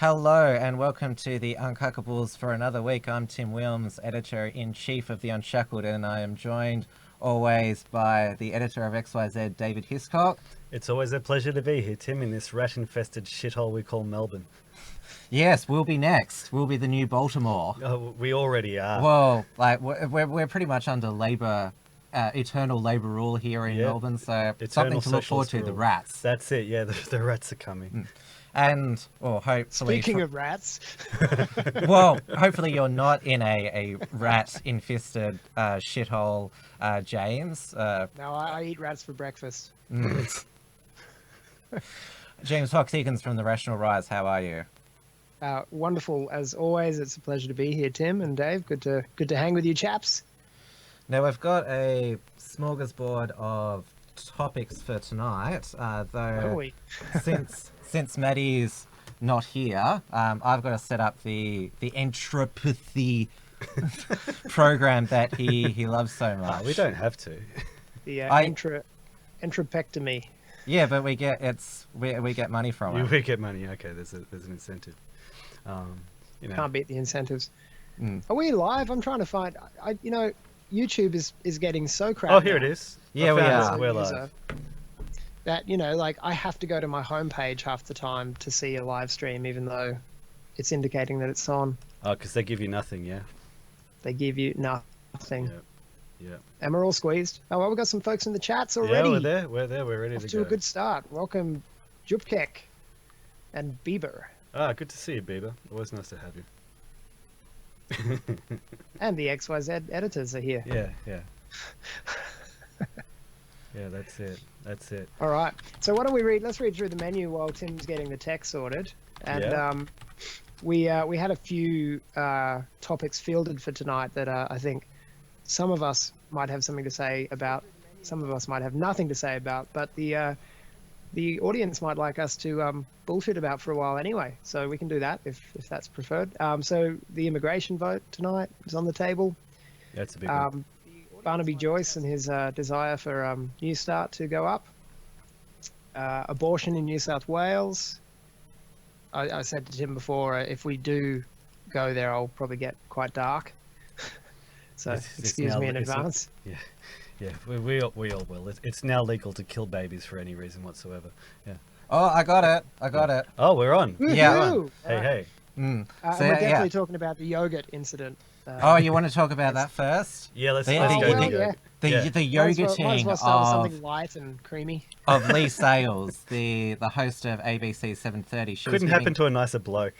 Hello and welcome to the Uncuckables for another week. I'm Tim Wilms, Editor-in-Chief of the Unshackled, and I am joined always by the editor of XYZ, David Hiscox. It's always a pleasure to be here, Tim, in this rat-infested shithole we call Melbourne. Yes, we'll be next. We'll be the new Baltimore. Oh, we already are. Well, like we're pretty much under eternal Labour rule here in Melbourne, so Eternal something to look forward to, rule. the rats. That's it, yeah, the rats are coming. And, or hopefully... Speaking of rats... Well, hopefully you're not in a rat-infested shithole, James. No, I eat rats for breakfast. James Fox Higgins from The Rational Rise, how are you? Wonderful, as always. It's a pleasure to be here, Tim and Dave. Good to hang with you chaps. Now, we've got a smorgasbord of topics for tonight, though since Maddie's not here, I've got to set up the entropathy program that he loves so much. We don't have to. The entropectomy. Yeah, but we get money from it. We get money. Okay, there's an incentive. Can't beat the incentives. Are we live? I'm trying to find. YouTube is getting so crap. Oh, here it is. Yeah, we are. We're live. That I have to go to my homepage half the time to see a live stream, even though it's indicating that it's on. Oh, because they give you nothing, yeah. They give you nothing. Yeah. And we're all squeezed. Oh, well, we've got some folks in the chats already. Yeah, we're there. We're ready Off to to go. a good start. Welcome, Jupkek and Bieber. Ah, good to see you, Bieber. Always nice to have you. And the XYZ editors are here. Yeah. Yeah, that's it. All right. So why don't we read? Let's read through the menu while Tim's getting the tech sorted. And we had a few topics fielded for tonight that I think some of us might have something to say about. Some of us might have nothing to say about. But the audience might like us to bullshit about for a while anyway. So we can do that if that's preferred. So the immigration vote tonight is on the table. That's a big one. Barnaby Joyce and his desire for New Start to go up. Abortion in New South Wales. I said to Tim before, if we do go there, I'll probably get quite dark. So excuse me in advance. Yeah, we all will. It's now legal to kill babies for any reason whatsoever. Yeah. Oh, I got it. Oh, we're on. Yeah. We're on. Hey. We're definitely talking about the yogurt incident. You want to talk about that first? Yeah, let's The go. yogurting Might as well start with something light and creamy. of Leigh Sales, the host of ABC 7:30. Couldn't happen to a nicer bloke.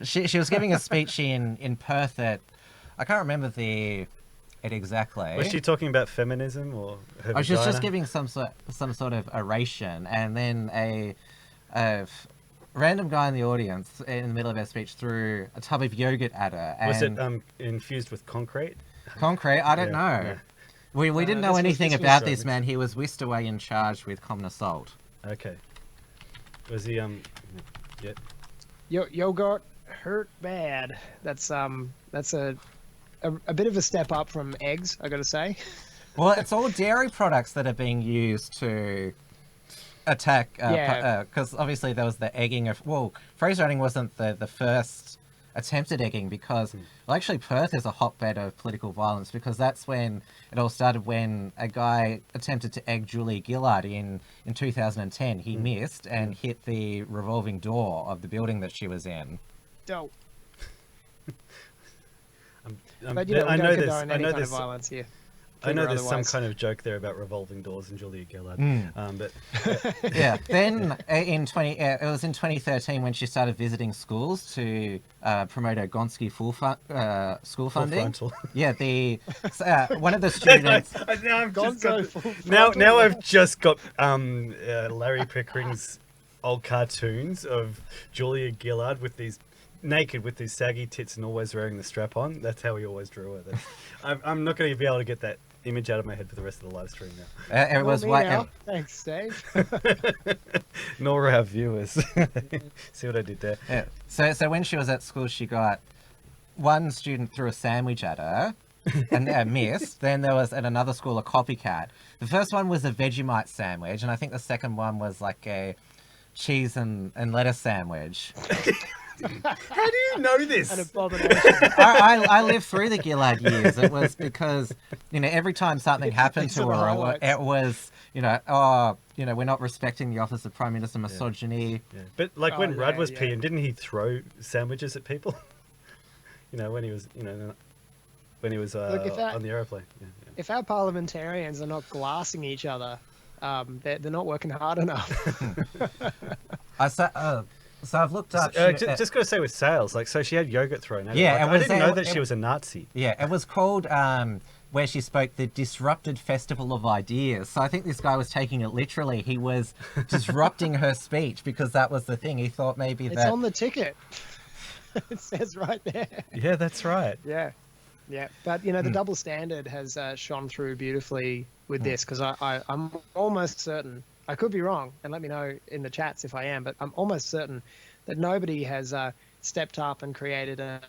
She was giving a speech in Perth at, I can't remember it exactly. Was she talking about feminism or her She was just vagina? giving some sort of oration, and then a random guy in the audience in the middle of her speech threw a tub of yogurt at her. And Was it infused with concrete? concrete? I don't know. Yeah. We didn't know this anything was about this man. He was whisked away and charged with common assault. Okay. Was he Yeah. Yogurt hurt bad. That's a bit of a step up from eggs, I got to say. Well, it's all dairy products that are being used to attack, because obviously there was the egging of, freeze running wasn't the first attempt at egging, because actually Perth is a hotbed of political violence, because that's when it all started, when a guy attempted to egg Julia Gillard in 2010. He missed and hit the revolving door of the building that she was in. Dope. I But know we don't this. condone any kind of violence here. I know there's Otherwise. some kind of joke there about revolving doors and Julia Gillard. But Yeah. Then it was in 2013 when she started visiting schools to promote her Gonski school funding. frontal. Yeah, one of the students. Now I've just got Larry Pickering's old cartoons of Julia Gillard with these naked with these saggy tits and always wearing the strap on. That's how he always drew her. I'm not going to be able to get that image out of my head for the rest of the live stream now. It was white. Thanks, Dave. Nor our viewers. See what I did there? Yeah. So when she was at school, she got one student threw a sandwich at her and missed. Then there was at another school a copycat. The first one was a Vegemite sandwich, and I think the second one was like a cheese and lettuce sandwich. How do you know this? An abomination. I lived through the Gillard years. It was because, every time something happened These to are the her, highlights. it was, we're not respecting the office of Prime Minister, misogyny. Yeah. But like when Rudd was yeah. peeing, didn't he throw sandwiches at people? When he was, Look, on the aeroplane. Yeah. If our parliamentarians are not glassing each other, they're not working hard enough. So I've looked up. Just got to say with Sales, so she had yogurt thrown at her. Yeah, I didn't know that she was a Nazi. Yeah, it was called where she spoke the Disrupted Festival of Ideas. So I think this guy was taking it literally. He was disrupting her speech because that was the thing. He thought maybe It's on the ticket. It says right there. Yeah, that's right. Yeah. But the double standard has shone through beautifully with this, because I'm almost certain, I could be wrong, and let me know in the chats if I am, but I'm almost certain that nobody has stepped up and created a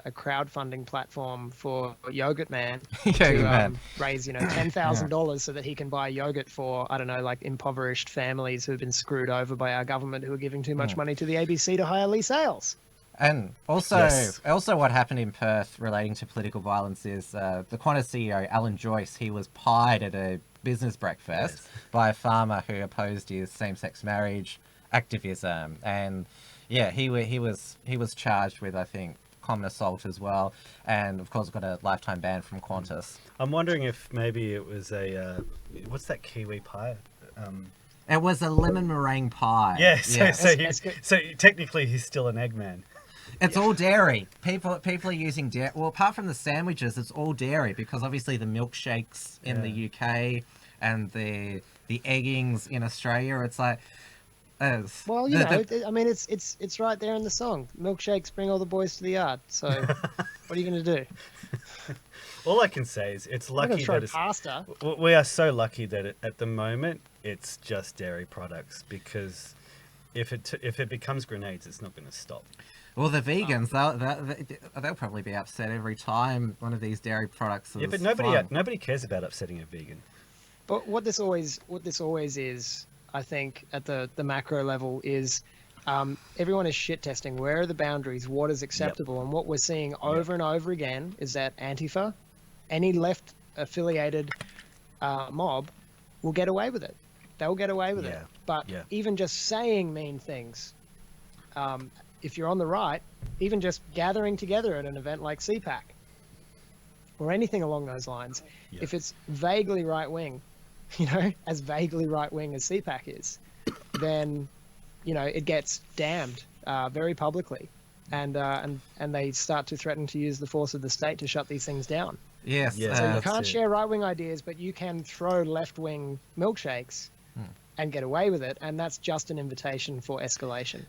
crowdfunding platform for Yogurt Man to raise $10,000 so that he can buy yogurt for, I don't know, like impoverished families who've been screwed over by our government, who are giving too much money to the ABC to hire Leigh Sales. And also what happened in Perth relating to political violence is the Qantas CEO, Alan Joyce, he was pied at a business breakfast by a farmer who opposed his same-sex marriage activism. And yeah, he was charged with, I think, common assault as well. And of course got a lifetime ban from Qantas. I'm wondering if maybe it was what's that kiwi pie? It was a lemon meringue pie. Yeah, so technically he's still an Eggman. It's all dairy. People are using dairy. Well, apart from the sandwiches, it's all dairy because obviously the milkshakes in the UK and the eggings in Australia, it's like. Well, I mean, it's right there in the song. Milkshakes bring all the boys to the yard. So, what are you going to do? All I can say is it's lucky that it's pasta. We are so lucky that at the moment it's just dairy products, because if it becomes grenades, it's not going to stop. Well, the vegans, they'll probably be upset every time one of these dairy products is. Yeah, but nobody cares about upsetting a vegan. But what this always is, I think, at the macro level is everyone is shit testing. Where are the boundaries? What is acceptable? And what we're seeing over and over again is that Antifa, any left affiliated mob, will get away with it. They'll get away with it. But even just saying mean things, if you're on the right, even just gathering together at an event like CPAC or anything along those lines, if it's vaguely right wing, as vaguely right wing as CPAC is, then it gets damned very publicly, and they start to threaten to use the force of the state to shut these things down. Yes. So you can't share right wing ideas, but you can throw left wing milkshakes and get away with it, and that's just an invitation for escalation.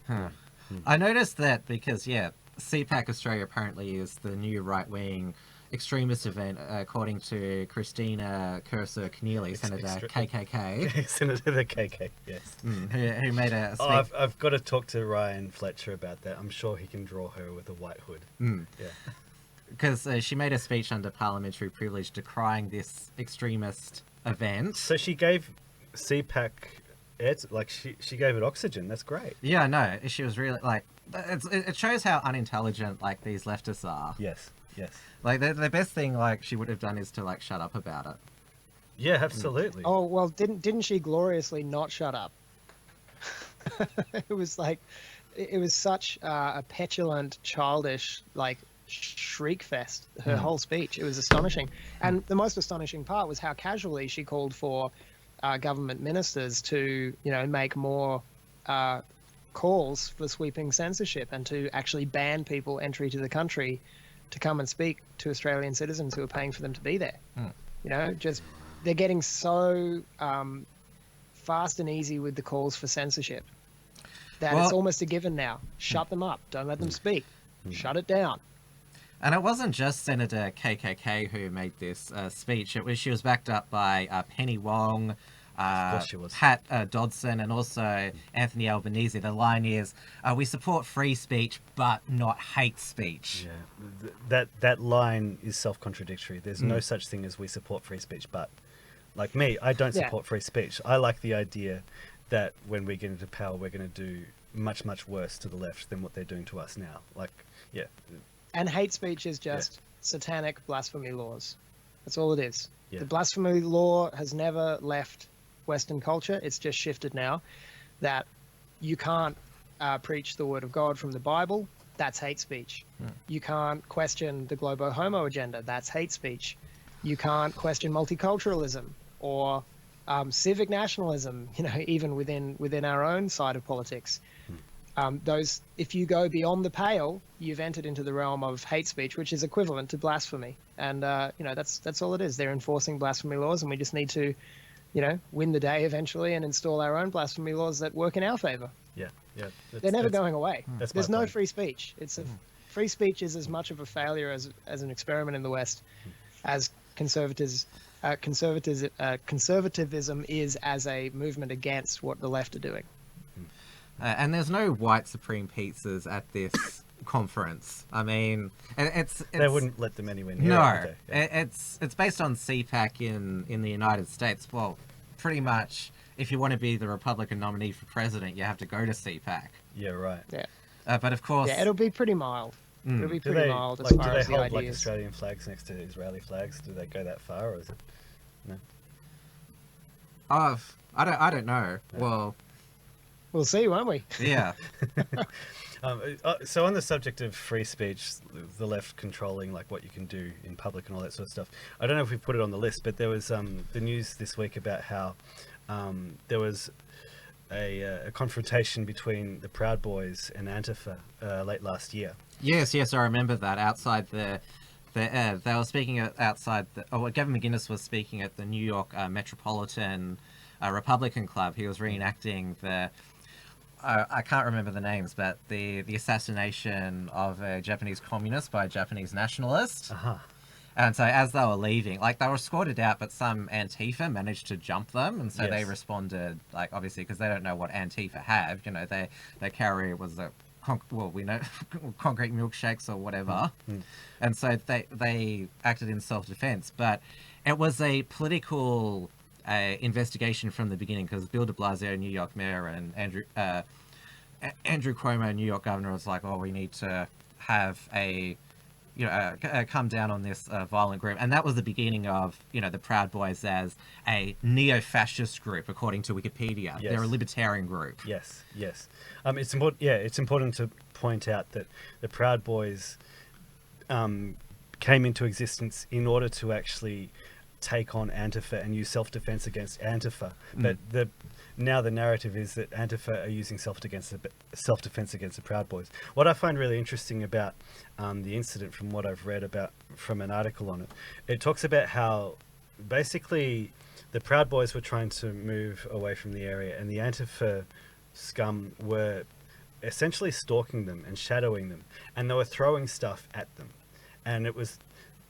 I noticed that because CPAC Australia apparently is the new right wing extremist event, according to Christina Cursor-Keneally, Senator KKK. Senator the KK, yes. Who made a speech. Oh, I've got to talk to Ryan Fletcher about that. I'm sure he can draw her with a white hood. Yeah. Because she made a speech under parliamentary privilege decrying this extremist event. So she gave CPAC she gave it oxygen. That's great. Yeah, no, she was really it shows how unintelligent these leftists are. Yes. Like the best thing she would have done is to shut up about it. Yeah, absolutely. Oh well, didn't she gloriously not shut up? It was such a petulant, childish shriek fest. Her whole speech. It was astonishing, and the most astonishing part was how casually she called for government ministers to make more calls for sweeping censorship and to actually ban people entry to the country to come and speak to Australian citizens who are paying for them to be there. They're getting so fast and easy with the calls for censorship that it's almost a given now. Shut them up. Don't let them speak. Shut it down. And it wasn't just Senator KKK who made this speech. She was backed up by Penny Wong, Pat Dodson, and also Anthony Albanese. The line is, we support free speech, but not hate speech. Yeah, that line is self-contradictory. There's no such thing as we support free speech, but me, I don't support free speech. I like the idea that when we get into power, we're going to do much, much worse to the left than what they're doing to us now. Like, yeah. And hate speech is just satanic blasphemy laws. That's all it is. Yeah. The blasphemy law has never left Western culture. It's just shifted now that you can't preach the word of God from the Bible. That's hate speech. You can't question the globo homo agenda. That's hate speech. You can't question multiculturalism or civic nationalism, even within our own side of politics. Those, if you go beyond the pale, you've entered into the realm of hate speech, which is equivalent to blasphemy. And that's all it is. They're enforcing blasphemy laws, and we just need to, win the day eventually and install our own blasphemy laws that work in our favor. Yeah. They're never going away. There's no point. free speech. Free speech is as much of a failure as an experiment in the West as conservatism is as a movement against what the left are doing. And there's no white supreme pizzas at this conference. I mean, it's they wouldn't let them anywhere near. No, Okay, yeah. it's based on CPAC in the United States. Well, pretty much, if you want to be the Republican nominee for president, you have to go to CPAC. Yeah, right. Yeah. But of course, it'll be pretty mild. It'll be pretty mild as do far they as the hold like ideas. Australian flags next to Israeli flags? Do they go that far, or is it no? I don't know. Yeah. Well, We'll see, won't we? yeah. So on the subject of free speech, the left controlling like what you can do in public and all that sort of stuff. I don't know if we put it on the list, but there was the news this week about how there was a confrontation between the Proud Boys and Antifa late last year. Yes, I remember that outside they were speaking outside. Gavin McInnes was speaking at the New York Metropolitan Republican Club. He was reenacting the. I can't remember the names, but the assassination of a Japanese communist by a Japanese nationalist. And so as they were leaving, like they were escorted out, but some Antifa managed to jump them, and so they responded, like obviously because they don't know what Antifa have, their carrier was a we know concrete milkshakes or whatever, and so they acted in self-defense, but it was a political investigation from the beginning because Bill de Blasio, New York mayor, and Andrew Cuomo, New York governor, was like, we need to have come down on this violent group. And that was the beginning of, the Proud Boys as a neo-fascist group, according to Wikipedia. Yes. They're a libertarian group. Yes. It's important. Yeah, it's important to point out that the Proud Boys came into existence in order to actually take on Antifa and use self-defense against Antifa. But now the narrative is that Antifa are using self-defense against the Proud Boys. What I find really interesting about the incident, from what I've read about from an article on it, it talks about how basically the Proud Boys were trying to move away from the area, and the Antifa scum were essentially stalking them and shadowing them, and they were throwing stuff at them. And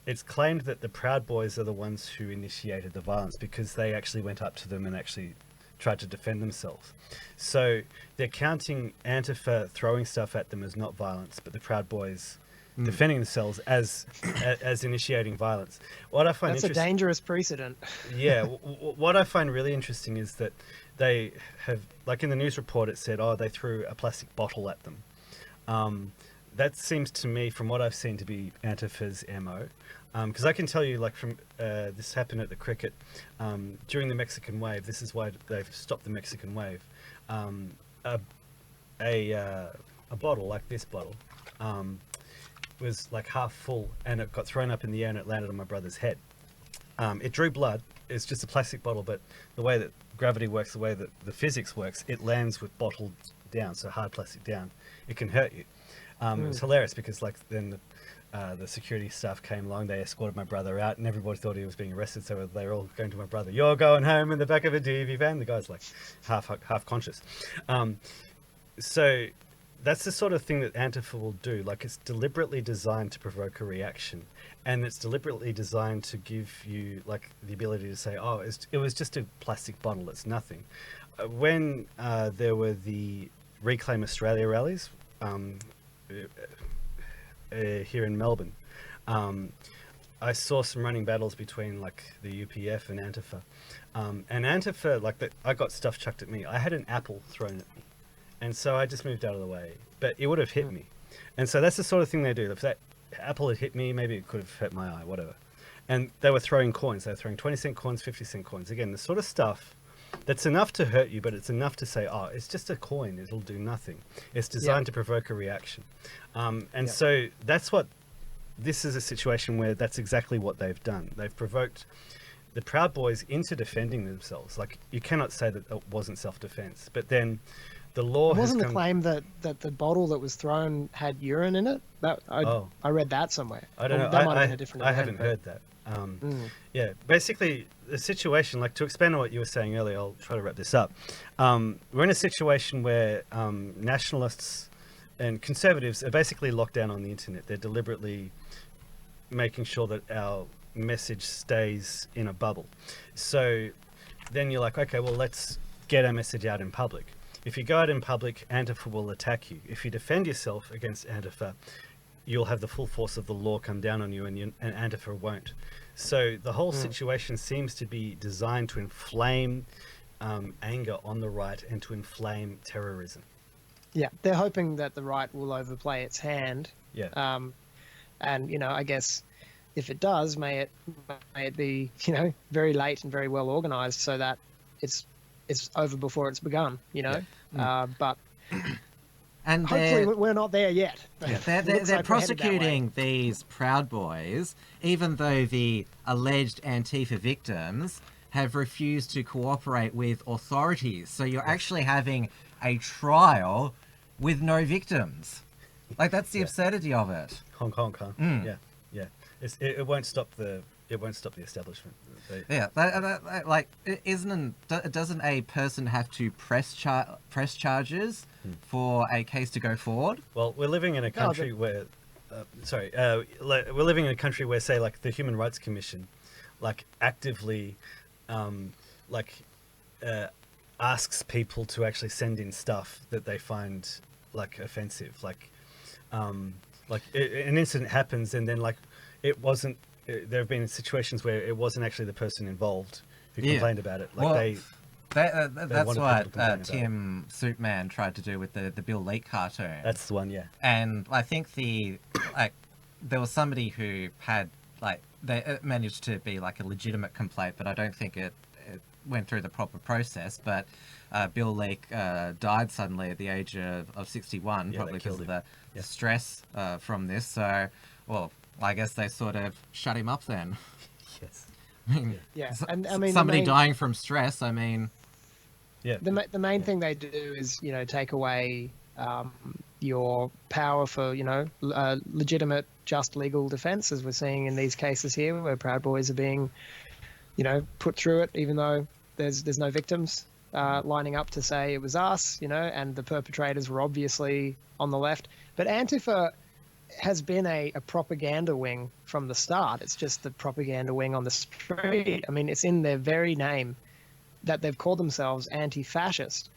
it's claimed that the Proud Boys are the ones who initiated the violence because they actually went up to them and actually tried to defend themselves. So they're counting Antifa throwing stuff at them as not violence, but the Proud Boys defending themselves as initiating violence. What I find that's a dangerous precedent. Yeah, what I find really interesting is that they have, like in the news report, it said, they threw a plastic bottle at them. That seems to me, from what I've seen, to be Antifa's MO. Because I can tell you, like, from this happened at the cricket during the Mexican wave. This is why they've stopped the Mexican wave. A bottle like this bottle was like half full, and it got thrown up in the air and it landed on my brother's head. It drew blood. It's just a plastic bottle, but the way that gravity works, the way that the physics works, it lands with bottled down, so hard plastic down. It can hurt you. It was hilarious because then the security staff came along, they escorted my brother out, and everybody thought he was being arrested, so they were all going to my brother, "You're going home in the back of a DV van." The guy's like half conscious. So that's the sort of thing that Antifa will do. Like, it's deliberately designed to provoke a reaction, and it's deliberately designed to give you like the ability to say, it was just a plastic bottle, it's nothing. When there were the Reclaim Australia rallies here in Melbourne, I saw some running battles between like the UPF and Antifa. And Antifa, I got stuff chucked at me. I had an apple thrown at me. And so I just moved out of the way. But it would have hit me. And so that's the sort of thing they do. If that apple had hit me, maybe it could have hurt my eye, whatever. And they were throwing coins. They were throwing 20-cent coins, 50-cent coins. Again, the sort of stuff that's enough to hurt you, but it's enough to say, oh, it's just a coin. It'll do nothing. It's designed to provoke a reaction. So that's what... This is a situation where that's exactly what they've done. They've provoked the Proud Boys into defending themselves. Like, you cannot say that it wasn't self-defense. But then the law wasn't the claim that the bottle that was thrown had urine in it? I read that somewhere. I don't know. That might have been a different I event, haven't heard that. Yeah, basically, the situation, like, to expand on what you were saying earlier, I'll try to wrap this up. We're in a situation where nationalists and conservatives are basically locked down on the internet. They're deliberately making sure that our message stays in a bubble. So then you're like, okay, well, let's get our message out in public. If you go out in public, Antifa will attack you. If you defend yourself against Antifa, you'll have the full force of the law come down on you, and Antifa won't. So the whole situation seems to be designed to inflame anger on the right and to inflame terrorism. Yeah, they're hoping that the right will overplay its hand. Yeah. And, you know, I guess if it does, may it be, you know, very late and very well organized so that it's over before it's begun, you know. Yeah. But and hopefully we're not there yet. Yeah. They're prosecuting these Proud Boys, even though the alleged Antifa victims have refused to cooperate with authorities. So you're actually having a trial with no victims. Like, that's the absurdity of it. Hong Kong. Yeah. It won't stop the establishment. Doesn't a person have to press charges for a case to go forward? Well, we're living in a country where, we're living in a country where, say, like, the Human Rights Commission, like, actively, asks people to actually send in stuff that they find, like, offensive. An incident happens and then, like, it wasn't. There have been situations where it wasn't actually the person involved who complained about it. Like, that's what Tim Soupman tried to do with the Bill Leigh cartoon. That's the one, yeah. And I think there was somebody who had, like, it managed to be like a legitimate complaint, but I don't think it went through the proper process. But Bill Leigh died suddenly at the age of 61, probably because of the stress from this. So, well, I guess they sort of shut him up then. Yes. And I mean, somebody dying from stress. I mean, the main thing they do is, you know, take away your power for, you know, legitimate, just legal defense, as we're seeing in these cases here, where Proud Boys are being, you know, put through it, even though there's no victims lining up to say it was us, you know, and the perpetrators were obviously on the left. But Antifa has been a propaganda wing from the start. It's just the propaganda wing on the street. I mean, it's in their very name that they've called themselves anti-fascist.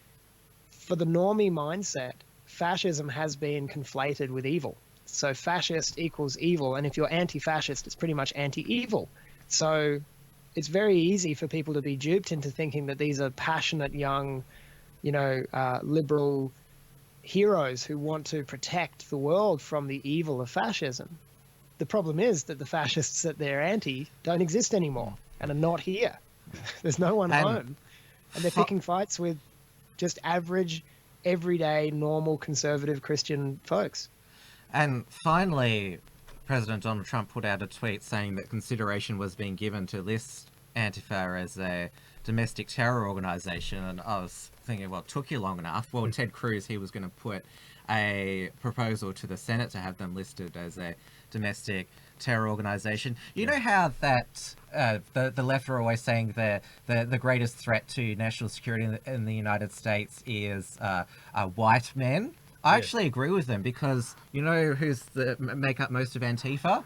For the normie mindset, fascism has been conflated with evil. So fascist equals evil, and if you're anti-fascist, it's pretty much anti-evil. So it's very easy for people to be duped into thinking that these are passionate young, you know, liberal heroes who want to protect the world from the evil of fascism. The problem is that the fascists that they're anti don't exist anymore and are not here. There's no one home. And they're picking fights with just average, everyday, normal, conservative Christian folks. And finally, President Donald Trump put out a tweet saying that consideration was being given to list Antifa as a domestic terror organization, and I was thinking, well, it took you long enough. Well, Ted Cruz, he was going to put a proposal to the Senate to have them listed as a domestic terror organization. You know how that the left are always saying the greatest threat to national security in the United States is white men? I actually agree with them, because you know who's make up most of Antifa?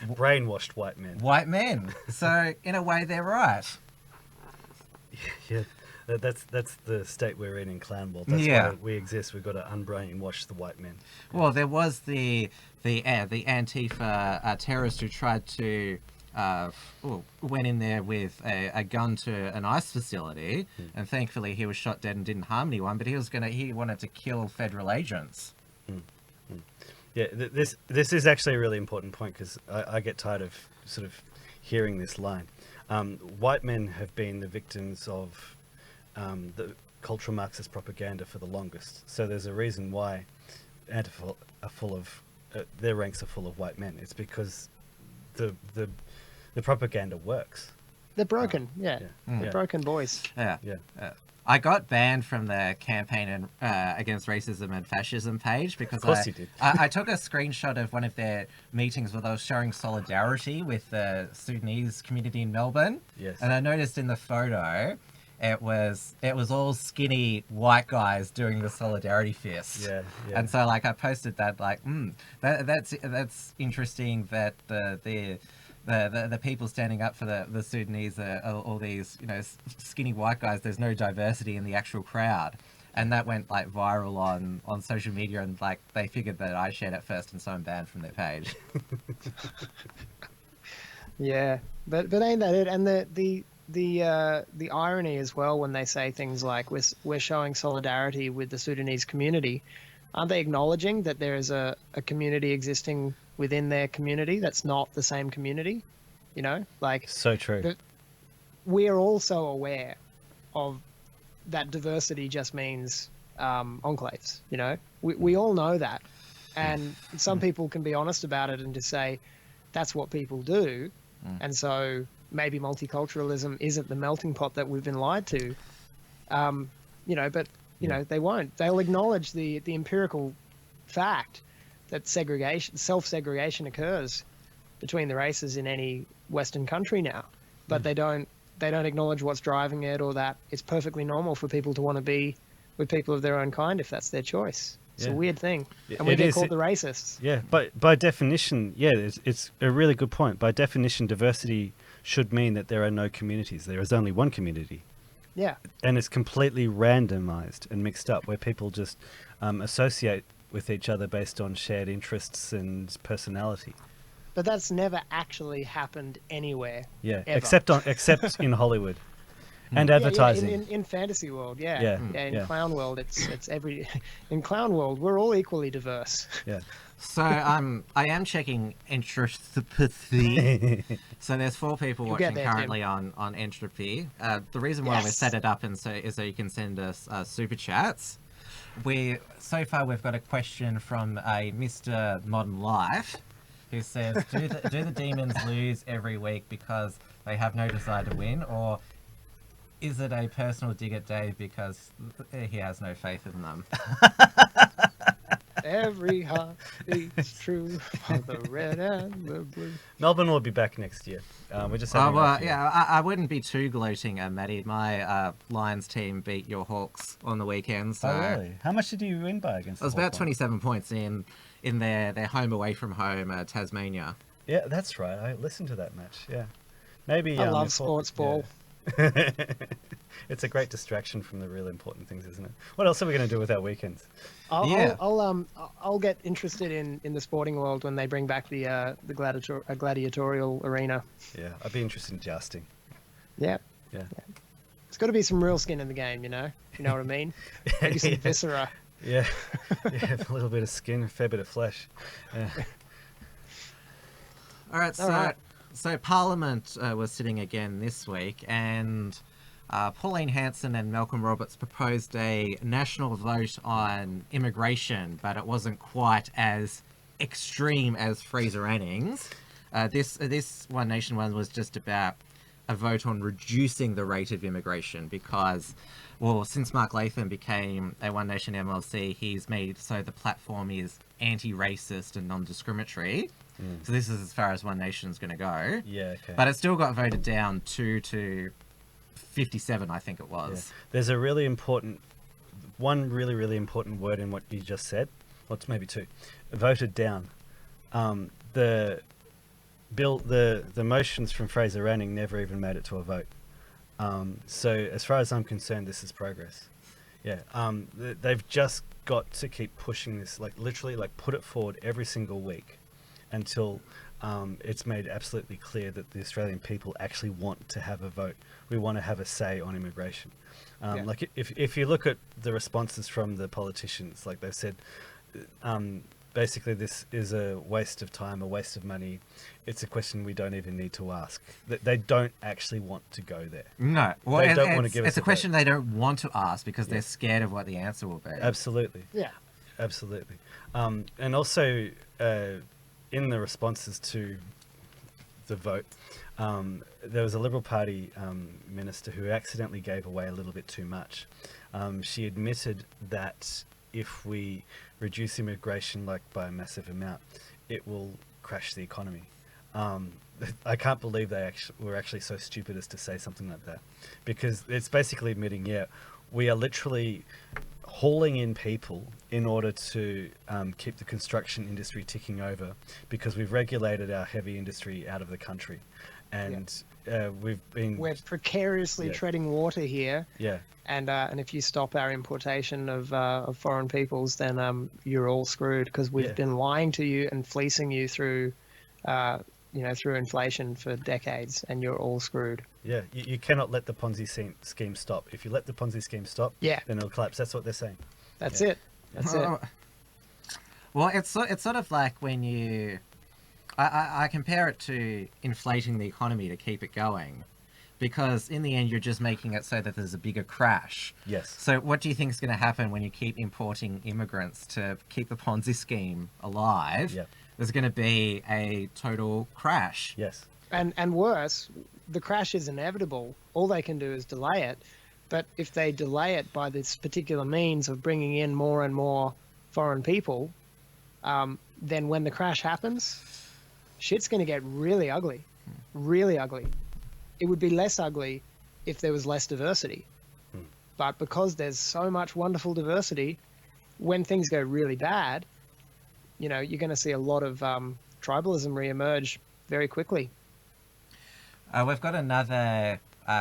Brainwashed white men. White men. So in a way, they're right. Yeah, that's the state we're in clown world. That's why we exist. We've got to unbrainwash the white men. Well, there was the Antifa terrorist who tried to went in there with a gun to an ICE facility, and thankfully he was shot dead and didn't harm anyone. But he wanted to kill federal agents. Yeah, this is actually a really important point, because I get tired of sort of hearing this line. White men have been the victims of the cultural Marxist propaganda for the longest. So there's a reason why Antifa are full of their ranks are full of white men. It's because the propaganda works. They're broken, They're broken boys. Yeah. I got banned from the campaign against racism and fascism page because of course you did. I took a screenshot of one of their meetings where they were showing solidarity with the Sudanese community in Melbourne. Yes. And I noticed in the photo, it was all skinny white guys doing the solidarity fist. Yeah. And so I posted that that's interesting that the people standing up for the Sudanese are all these skinny white guys. There's no diversity in the actual crowd, and that went viral on social media, and they figured that I shared it first, and so I'm banned from their page. Yeah, but ain't that it? And the irony as well when they say things like we're showing solidarity with the Sudanese community, aren't they acknowledging that there is a community existing within their community that's not the same community? So true. We are also aware of that diversity just means enclaves. We all know that, and some people can be honest about it and just say that's what people do, and so maybe multiculturalism isn't the melting pot that we've been lied to. But they won't. They'll acknowledge the empirical fact that self-segregation occurs between the races in any Western country now, but they don't acknowledge what's driving it, or that it's perfectly normal for people to want to be with people of their own kind if that's their choice. It's a weird thing, and we get called the racists. Yeah, but by definition, it's a really good point. By definition, diversity should mean that there are no communities. There is only one community. Yeah. And it's completely randomized and mixed up, where people just associate with each other based on shared interests and personality. But that's never actually happened anywhere. Yeah, ever. except in Hollywood and advertising. In fantasy world, in clown world, it's in clown world we're all equally diverse. Yeah. So I am checking Entropy. So there's 4 people watching currently on Entropy. The reason why we set it up is so you can send us super chats. So far we've got a question from a Mr. Modern Life, who says, do the demons lose every week because they have no desire to win, or is it a personal dig at Dave because he has no faith in them? Every heart beats true for the red and the blue. Melbourne will be back next year. We're just having I wouldn't be too gloating, Matty. My Lions team beat your Hawks on the weekend. So oh, really? How much did you win by against it was about 27 points in their home away from home, Tasmania. Yeah, that's right. I listened to that match. Yeah. Maybe I love sports ball. Yeah. It's a great distraction from the real important things, isn't it? What else are we going to do with our weekends? I'll get interested in the sporting world when they bring back the gladiatorial arena. Yeah, I'd be interested in jousting. Yeah. It's got to be some real skin in the game, you know what I mean? Maybe some viscera. Yeah, a little bit of skin, a fair bit of flesh. Yeah. All right, so Parliament was sitting again this week, and Pauline Hanson and Malcolm Roberts proposed a national vote on immigration, but it wasn't quite as extreme as Fraser Anning's. This One Nation one was just about a vote on reducing the rate of immigration because, well, since Mark Latham became a One Nation MLC, he's made so the platform is anti-racist and non-discriminatory. So this is as far as One Nation's going to go. Yeah, okay. But it still got voted down 2 to 57, I think it was. Yeah. There's a really important word in what you just said. Well, it's maybe 2. Voted down. The motions from Fraser Anning never even made it to a vote. So as far as I'm concerned, this is progress. Yeah. They've just got to keep pushing this, literally put it forward every single week until it's made absolutely clear that the Australian people actually want to have a vote. We want to have a say on immigration. Like if you look at the responses from the politicians, like they've said, basically this is a waste of time, a waste of money. It's a question we don't even need to ask. They don't actually want to go there. No. Well, they don't want to give us it's a question they don't want to ask because they're scared of what the answer will be. Absolutely. Yeah. Absolutely. And also, in the responses to the vote, there was a Liberal Party minister who accidentally gave away a little bit too much. She admitted that if we reduce immigration by a massive amount, it will crash the economy. I can't believe they were actually so stupid as to say something like that, because it's basically admitting, we are literally hauling in people in order to keep the construction industry ticking over, because we've regulated our heavy industry out of the country, and we're precariously treading water here. Yeah. And if you stop our importation of foreign peoples, then you're all screwed, because we've been lying to you and fleecing you through through inflation for decades, and you're all screwed. Yeah, you cannot let the Ponzi scheme stop. If you let the Ponzi scheme stop, then it'll collapse. That's what they're saying. That's it. That's it. Well, it's sort of like when you... I compare it to inflating the economy to keep it going, because in the end you're just making it so that there's a bigger crash. Yes. So what do you think is going to happen when you keep importing immigrants to keep the Ponzi scheme alive? Yep. There's going to be a total crash. Yes. And worse, the crash is inevitable. All they can do is delay it. But if they delay it by this particular means of bringing in more and more foreign people, then when the crash happens, shit's going to get really ugly. Really ugly. It would be less ugly if there was less diversity. But because there's so much wonderful diversity, when things go really bad, you're going to see a lot of tribalism re-emerge very quickly. We've got another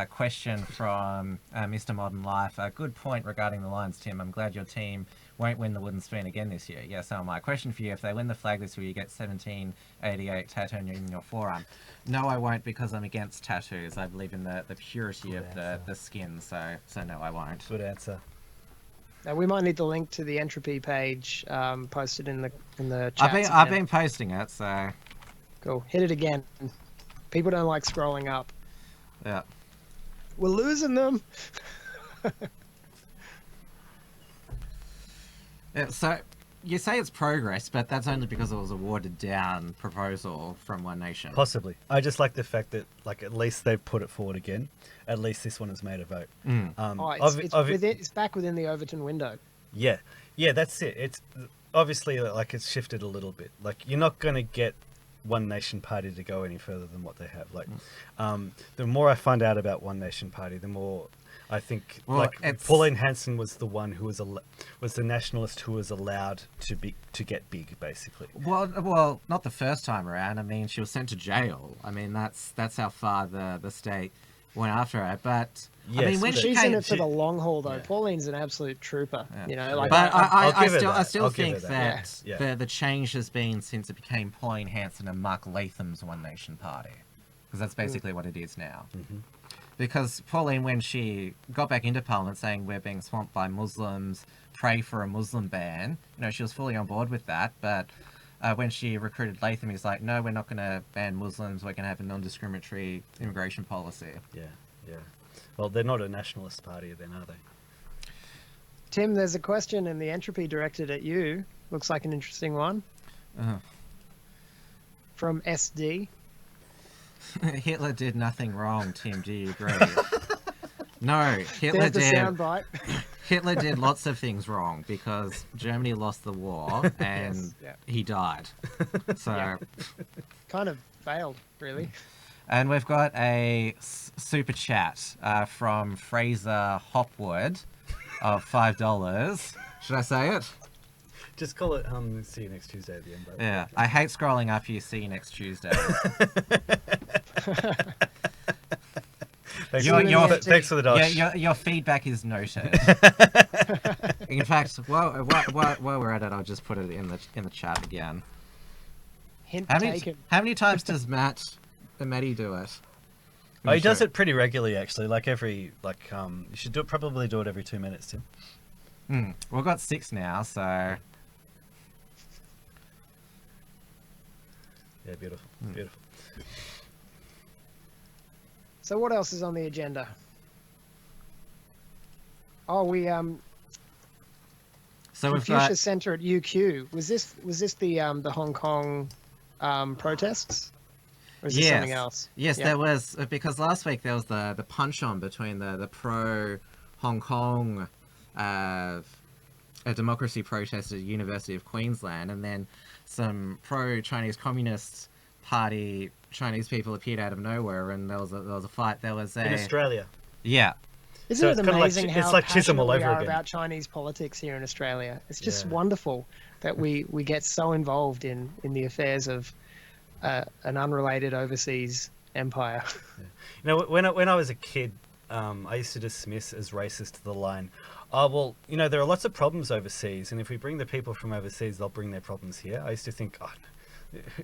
question from Mr. Modern Life. A good point regarding the Lions, Tim. I'm glad your team won't win the wooden spoon again this year. Yeah, so am I. Question for you: if they win the flag this year, you get 1788 tattoo in your forearm. No, I won't, because I'm against tattoos. I believe in the purity of the skin. So no, I won't. Good answer. We might need the link to the entropy page posted in the chat. I've been posting it, so cool. Hit it again. People don't like scrolling up. Yeah. We're losing them. Yeah, so you say it's progress, but that's only because it was a watered down proposal from One Nation. Possibly. I just like the fact that, at least they've put it forward again. At least this one has made a vote. It's back within the Overton window. Yeah, that's it. It's obviously it's shifted a little bit. You're not going to get One Nation Party to go any further than what they have. The more I find out about One Nation Party, the more I think Pauline Hanson was the one who was the nationalist who was allowed to get big, basically. Well, not the first time around. I mean, she was sent to jail. I mean, that's how far the state went after her. But yes, I mean, when she's in it for the long haul, though. Yeah. Pauline's an absolute trooper. Yeah. But I still think that the change has been since it became Pauline Hanson and Mark Latham's One Nation Party, because that's basically what it is now. Mm-hmm. Because Pauline, when she got back into Parliament saying we're being swamped by Muslims, pray for a Muslim ban, she was fully on board with that. But when she recruited Latham, he's like, no, we're not going to ban Muslims. We're going to have a non-discriminatory immigration policy. Yeah. Well, they're not a nationalist party then, are they? Tim, there's a question in the entropy directed at you. Looks like an interesting one. From SD. Hitler did nothing wrong, Tim. Do you agree? No, Hitler Hitler did lots of things wrong, because Germany lost the war and he died. So kind of failed, really. And we've got a super chat from Fraser Hopwood of $5. Should I say it? Just call it see you next Tuesday at the end. Yeah, I hate scrolling up you see you next Tuesday. Thanks for the dosh. Your feedback is noted. In fact, while we're at it, I'll just put it in the chat again. Hint How taken. many times does Matty do it? Oh, he does it pretty regularly, actually. You should probably do it every 2 minutes, Tim. We've got 6 now, so... Yeah, beautiful. Beautiful. So what else is on the agenda? Oh, we So we've Confucius got... Center at UQ. Was this the Hong Kong protests? Or is this something else? Yes, Yeah. there was, because last week there was the punch-on between the pro-Hong Kong democracy protesters at the University of Queensland, and then some pro-Chinese Communist Party Chinese people appeared out of nowhere, and there was a fight. There was In Australia. Yeah. Isn't it amazing how it's like Chisholm all passionate we over are again. about Chinese politics here in Australia? It's just Yeah. wonderful that we get so involved in the affairs of an unrelated overseas empire. You know, when I was a kid, I used to dismiss as racist the line, "Oh, well, you know, there are lots of problems overseas, and if we bring the people from overseas, they'll bring their problems here." I used to think, oh,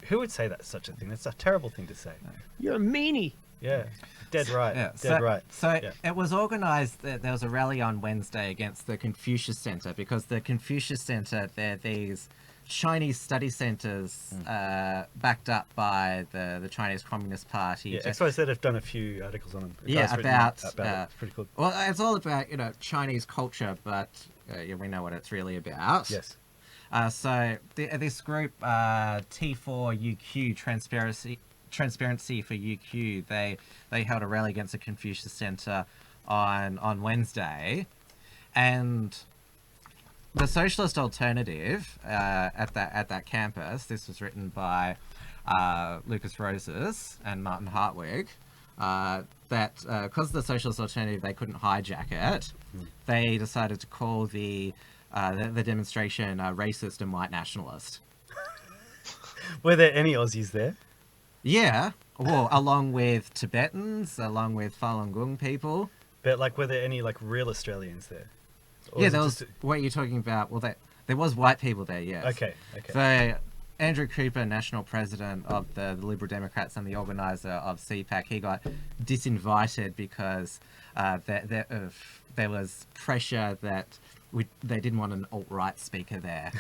who would say that's such a thing? That's a terrible thing to say. You're a meanie. Yeah, dead right. Yeah. Dead right. So Yeah. it was organised. There was a rally on Wednesday against the Confucius Center, because the Confucius Center, they're these Chinese study centres backed up by the Chinese Communist Party. Yeah, XYZ have done a few articles on them. About it. Pretty cool. Well, it's all about Chinese culture, but we know what it's really about. Yes. So this group T4UQ Transparency for UQ, they held a rally against the Confucius Center on Wednesday, and the Socialist Alternative at that campus. This was written by Lucas Roses and Martin Hartwig. That because the Socialist Alternative, they couldn't hijack it, they decided to call the demonstration racist and white nationalist. Were there any Aussies there? Yeah, well, along with Tibetans, along with Falun Gong people. But were there any real Australians there? Or Yeah, was it there was. just- What you're talking about? Well, there was white people there. Yes. Okay. So Andrew Cooper, national president of the Liberal Democrats and the organizer of CPAC, he got disinvited because there was pressure that they didn't want an alt-right speaker there.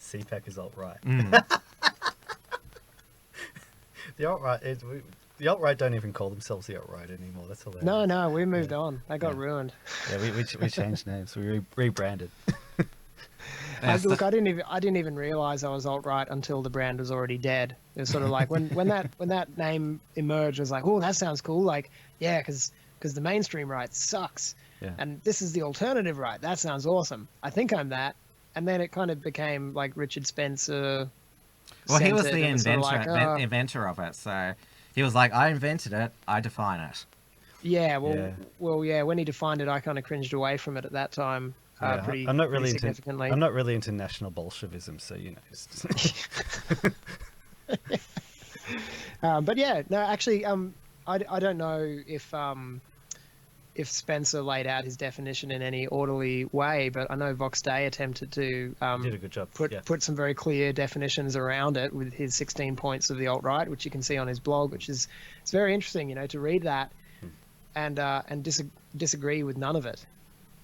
CPAC is alt-right. Mm. The alt-right don't even call themselves the alt-right anymore. That's hilarious. No, we moved on. They got ruined. Yeah, we changed names. We rebranded. Look, I didn't even realize I was alt-right until the brand was already dead. It was sort of like when that name emerged, I was like, oh, that sounds cool. Like, yeah, because the mainstream right sucks, and this is the alternative right. That sounds awesome. I think I'm that. And then it kind of became like Richard Spencer. Well, he was the inventor, inventor of it, so he was like, I invented it, I define it. Yeah, when he defined it, I kind of cringed away from it at that time. Pretty significantly. I'm not really into national Bolshevism, so but yeah, no, actually, I don't know if Spencer laid out his definition in any orderly way, but I know Vox Day attempted to did a good job. Put some very clear definitions around it with his 16 points of the alt-right, which you can see on his blog, which is it's very interesting, to read that and disagree with none of it,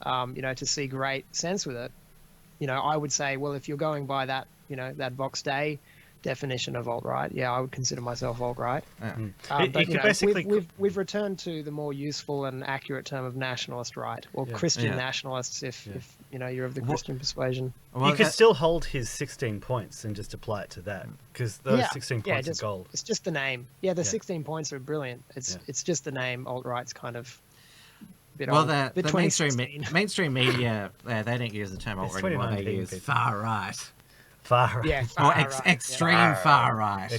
to see great sense with it. I would say, well, if you're going by that, that Vox Day definition of alt-right, I would consider myself alt-right. But we've returned to the more useful and accurate term of nationalist right, or Christian nationalists, if you're of the Christian persuasion. Well, you could still hold his 16 points and just apply it to that, because those 16 points are gold. It's just the name. Yeah, the 16 points are brilliant. It's just the name. Alt-right's kind of a bit old. Well, the mainstream media, they don't use the term alt-right anymore. They use far-right. Far right. Extreme far right.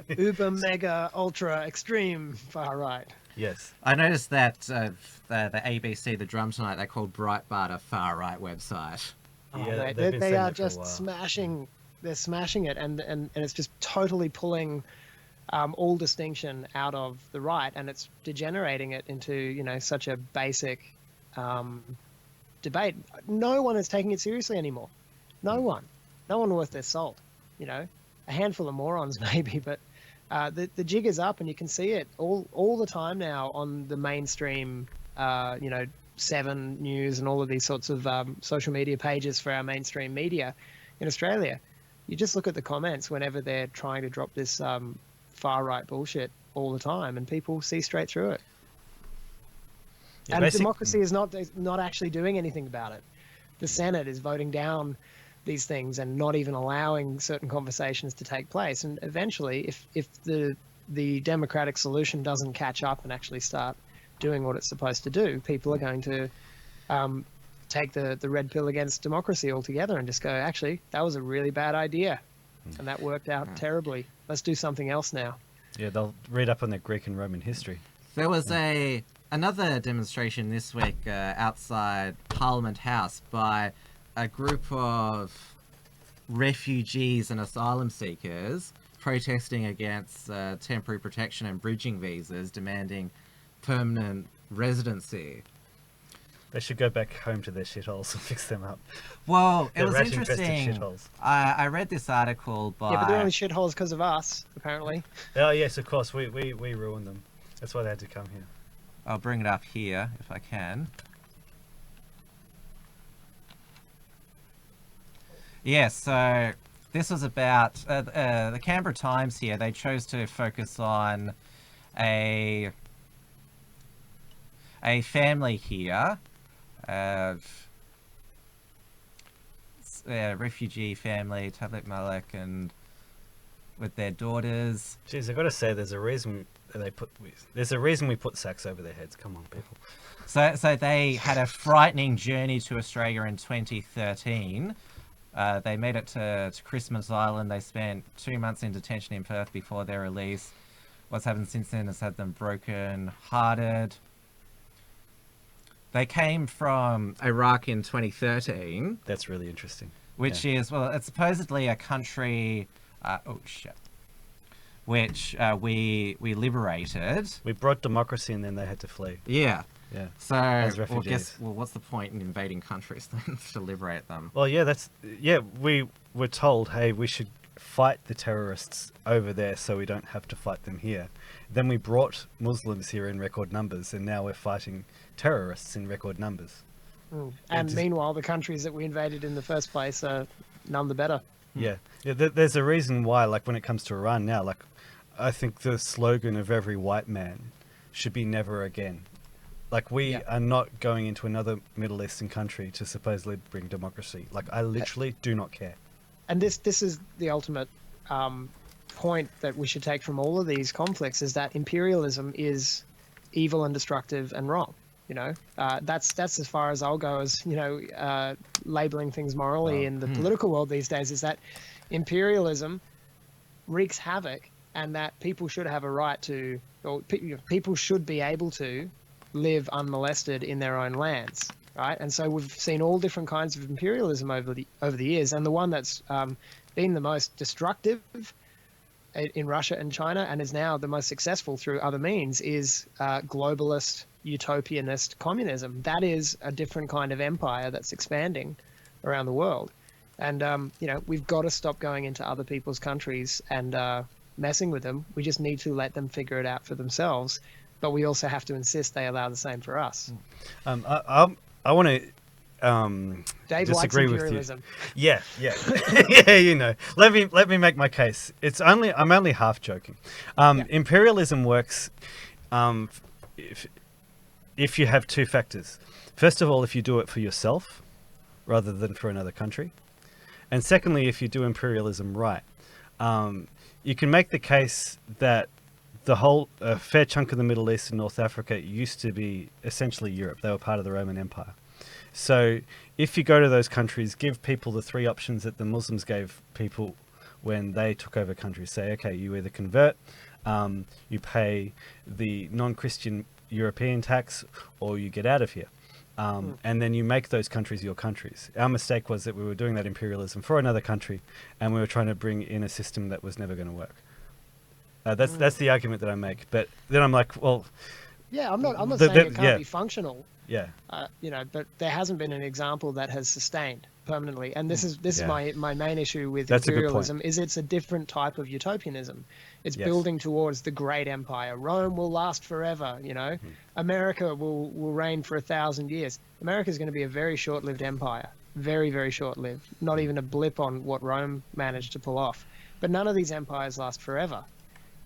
Uber, mega, ultra, extreme far right. Yes. I noticed that the ABC, the Drum Tonight, they called Breitbart a far right website. Yeah, they are just smashing. They're smashing it, and it's just totally pulling all distinction out of the right, and it's degenerating it into such a basic debate. No one is taking it seriously anymore. No one worth their salt, a handful of morons maybe, but the jig is up, and you can see it all the time now on the mainstream, 7 News and all of these sorts of social media pages for our mainstream media in Australia. You just look at the comments whenever they're trying to drop this far right bullshit all the time, and people see straight through it. Yeah, and democracy is not actually doing anything about it. The Senate is voting down these things and not even allowing certain conversations to take place. And eventually, if the democratic solution doesn't catch up and actually start doing what it's supposed to do, people are going to take the red pill against democracy altogether and just go, actually, that was a really bad idea, and that worked out terribly. Let's do something else now. Yeah, they'll read up on their Greek and Roman history. There was another demonstration this week outside Parliament House by a group of refugees and asylum seekers protesting against temporary protection and bridging visas, demanding permanent residency. They should go back home to their shitholes and fix them up. Well, it was interesting. I read this article by... Yeah, but they're only shitholes because of us, apparently. Oh, yes, of course. We ruined them. That's why they had to come here. I'll bring it up here, if I can. Yeah, so this was about... the Canberra Times here, they chose to focus on a family here of refugee family, Tablet Malek, and with their daughters. Jeez, I gotta say, there's a reason we put sacks over their heads. Come on, people. So they had a frightening journey to Australia in 2013. They made it to Christmas Island. They spent 2 months in detention in Perth before their release. What's happened since then has had them broken-hearted. They came from Iraq in 2013. That's really interesting. Which is, well, it's supposedly a country... which we liberated. We brought democracy and then they had to flee. Yeah. Yeah. So, what's the point in invading countries then to liberate them? Well, we were told, hey, we should fight the terrorists over there so we don't have to fight them here. Then we brought Muslims here in record numbers, and now we're fighting terrorists in record numbers. And meanwhile, the countries that we invaded in the first place are none the better. Yeah, there's a reason why, like when it comes to Iran now, like I think the slogan of every white man should be never again. Like we are not going into another Middle Eastern country to supposedly bring democracy. Like I literally do not care. And this is the ultimate point that we should take from all of these conflicts, is that imperialism is evil and destructive and wrong. That's as far as I'll go as, labeling things morally in the political world these days, is that imperialism wreaks havoc, and that people should have a right to, or people should be able to live unmolested in their own lands, right? And so we've seen all different kinds of imperialism over the years, and the one that's been the most destructive in Russia and China, and is now the most successful through other means, is globalist, utopianist communism. That is a different kind of empire that's expanding around the world. And, we've got to stop going into other people's countries and messing with them. We just need to let them figure it out for themselves. But we also have to insist they allow the same for us. I want to Dave disagree likes with you. Yeah. Yeah. Let me make my case. I'm only half joking. Imperialism works if you have two factors. First of all, if you do it for yourself rather than for another country, and secondly, if you do imperialism right. You can make the case that the whole fair chunk of the Middle East and North Africa used to be essentially Europe. They were part of the Roman Empire. So if you go to those countries, give people the three options that the Muslims gave people when they took over countries. Say, okay, you either convert, you pay the non-Christian European tax, or you get out of here. And then you make those countries your countries. Our mistake was that we were doing that imperialism for another country, and we were trying to bring in a system that was never going to work. That's the argument that I make. But then I'm like, well, yeah, I'm not saying it can't be functional. Yeah. But there hasn't been an example that has sustained permanently. And this is my main issue with That's imperialism, is it's a different type of utopianism. It's building towards the great empire. Rome will last forever, you know. America will reign for 1,000 years. America is going to be a very short-lived empire. Very, very short-lived. Not even a blip on what Rome managed to pull off. But none of these empires last forever.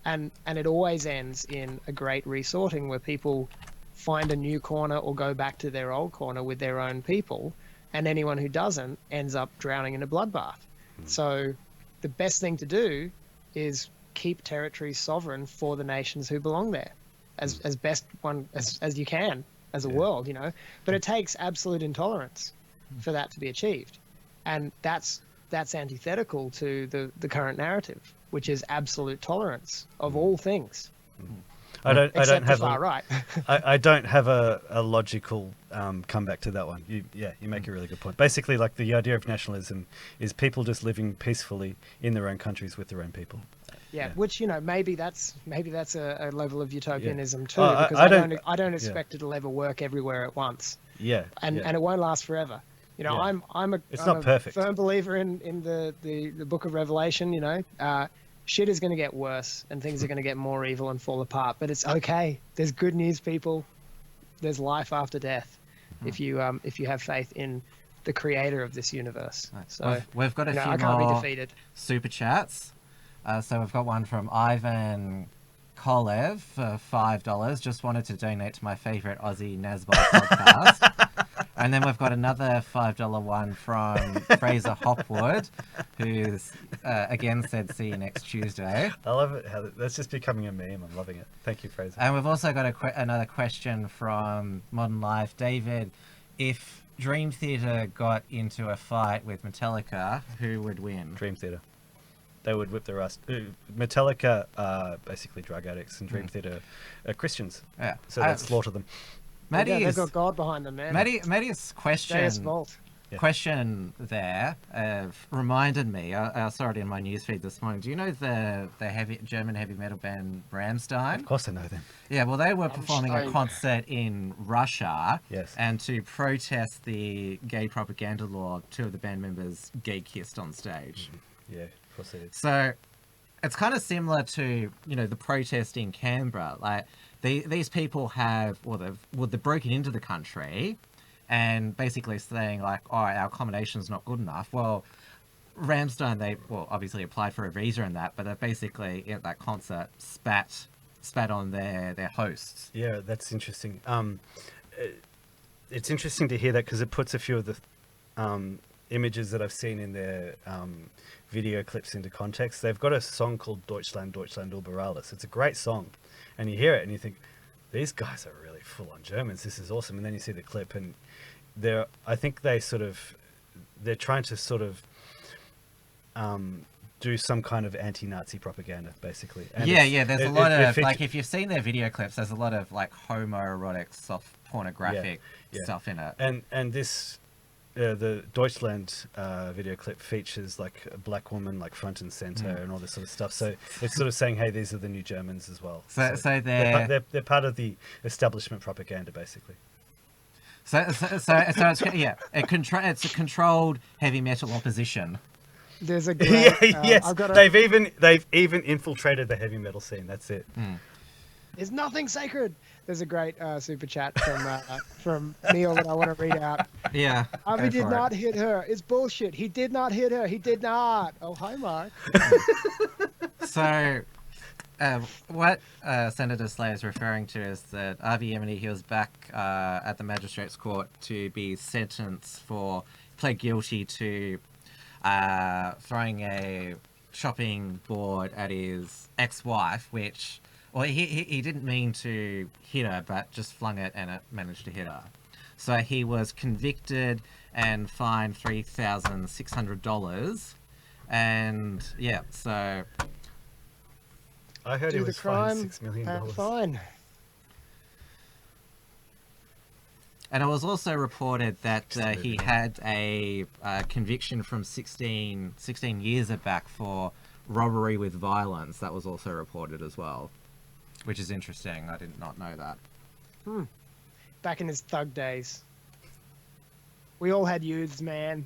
And it always ends in a great resorting where people find a new corner or go back to their old corner with their own people, and anyone who doesn't ends up drowning in a bloodbath. So the best thing to do is keep territories sovereign for the nations who belong there as best as you can as a world, you know. But it takes absolute intolerance for that to be achieved, and that's antithetical to the current narrative, which is absolute tolerance of all things. I don't have I don't have a logical comeback to that one. You make a really good point. Basically, like, the idea of nationalism is people just living peacefully in their own countries with their own people. Yeah, which, you know, maybe that's a level of utopianism too, Oh, because I don't expect it'll ever work everywhere at once. And it won't last forever. You know, I'm a perfect. firm believer in the Book of Revelation. You know, shit is going to get worse and things are going to get more evil and fall apart. But it's okay. There's good news, people. There's life after death if you have faith in the creator of this universe. So we've got a few I can't be more defeated. super chats. So we've got one from Ivan Kolev for $5. Just wanted to donate to my favourite Aussie Nazbol podcast. And then we've got another $5 one from Fraser Hopwood, who's again said, see you next Tuesday. I love it. That's just becoming a meme. I'm loving it. Thank you, Fraser. And we've also got another question from Modern Life. David, if Dream Theater got into a fight with Metallica, who would win? Dream Theater. They would whip their ass. Metallica are basically drug addicts, and Dream Theater are Christians. Yeah. So they'd slaughter them. They've got God behind them, man. Maddie's question there reminded me. I saw it in my newsfeed this morning. Do you know the German heavy metal band Rammstein? Of course I know them. Yeah, well, they were performing a concert in Russia. Yes. And to protest the gay propaganda law, 2 of the band members gay kissed on stage. Yeah, of course it is. So it's kind of similar to, you know, the protest in Canberra. Like, these people have, they've broken into the country and basically saying, like, oh, our accommodation's not good enough. Well, Rammstein, they obviously applied for a visa and that, but they basically, at that concert, spat on their hosts. Yeah, that's interesting. It's interesting to hear that because it puts a few of the images that I've seen in their video clips into context. They've got a song called Deutschland, Deutschland über alles. It's a great song. And you hear it and you think, these guys are really full-on Germans. This is awesome. And then you see the clip and I think they're trying to sort of do some kind of anti-Nazi propaganda, basically. And there's a lot of, like, if you've seen their video clips, there's a lot of, like, homoerotic, soft pornographic stuff in it. And this... the Deutschland video clip features, like, a black woman, like, front and center and all this sort of stuff. So it's sort of saying, hey, these are the new Germans as well. So they're part of the establishment propaganda, basically. So it's it's a controlled heavy metal opposition. There's a great, yes. They've even infiltrated the heavy metal scene. That's it. There's nothing sacred. There's a great super chat from Neil that I want to read out. Yeah. He did not hit her. It's bullshit. He did not hit her. He did not. Oh, hi, Mark. So, what Senator Slay is referring to is that Avi Yemeni, he was back at the magistrate's court to be sentenced for, pled guilty to throwing a shopping board at his ex-wife, which... Well, he didn't mean to hit her, but just flung it and it managed to hit her. So he was convicted and fined $3,600. And, yeah, so... I heard he was fined $6 million. Fine. And it was also reported that he had a conviction from 16 years back for robbery with violence. That was also reported as well. Which is interesting. I did not know that. Back in his thug days. We all had youths, man.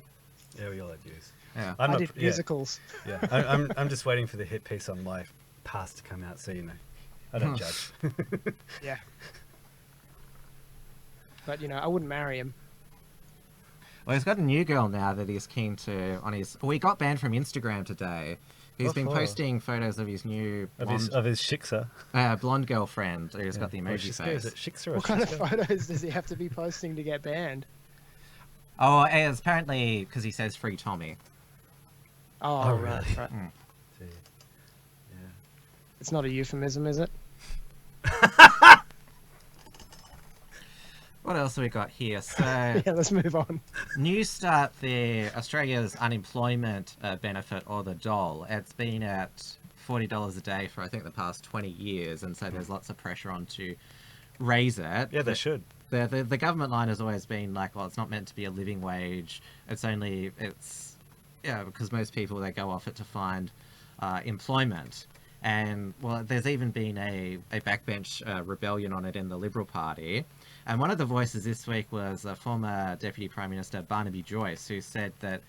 Yeah, we all had views. Yeah. I did musicals. Yeah, I'm just waiting for the hit piece on my past to come out, so you know, I don't judge. Yeah. But you know, I wouldn't marry him. Well, he's got a new girl now that he's keen to on his. Well, he got banned from Instagram today. He's been posting photos of his new blonde, of his shiksa. Blonde girlfriend who's got the emoji face. Is it shiksa or What kind of photos does he have to be posting to get banned? Oh, it's apparently because he says free Tommy. Oh, really? right. Mm. Yeah. It's not a euphemism, is it? What else have we got here? So, Yeah, let's move on. New Start, the Australia's unemployment benefit, or the dole. It's been at $40 a day for I think the past 20 years, and so there's lots of pressure on to raise it. Yeah, they should. The government line has always been like, well, it's not meant to be a living wage. Because most people, they go off it to find employment. And, well, there's even been a backbench rebellion on it in the Liberal Party. And one of the voices this week was former Deputy Prime Minister Barnaby Joyce, who said that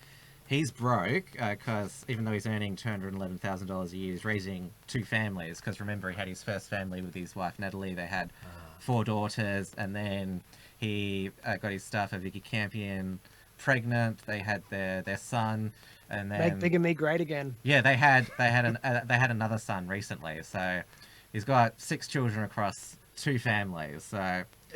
he's broke because even though he's earning $211,000 a year, he's raising 2 families. Because remember, he had his first family with his wife, Natalie. They had 4 daughters, and then he got his staffer, Vicky Campion, pregnant. They had their son. And then Make bigamy great again. yeah, they had another son recently. So he's got 6 children across 2 families.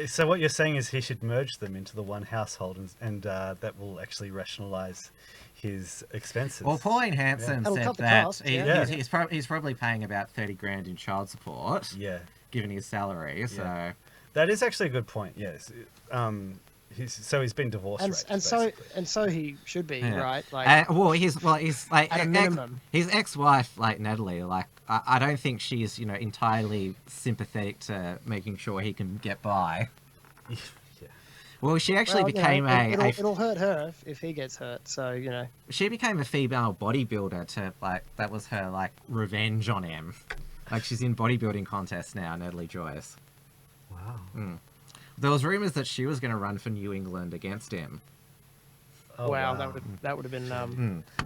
So what you're saying is he should merge them into the one household, and that will actually rationalise his expenses. Well, Pauline Hanson That'll said cut the that cost, he's probably paying about 30 grand in child support. Yeah, given his salary. So that is actually a good point. Yes. He's been divorced, and so he should be, right? Like, he's like at a minimum. His ex-wife, like Natalie, like I don't think she's entirely sympathetic to making sure he can get by. Yeah. Well, she actually became it'll hurt her if he gets hurt. So she became a female bodybuilder to that was her revenge on him. Like she's in bodybuilding contests now, Natalie Joyce. Wow. Mm. There was rumours that she was going to run for New England against him. Oh, wow, that would have been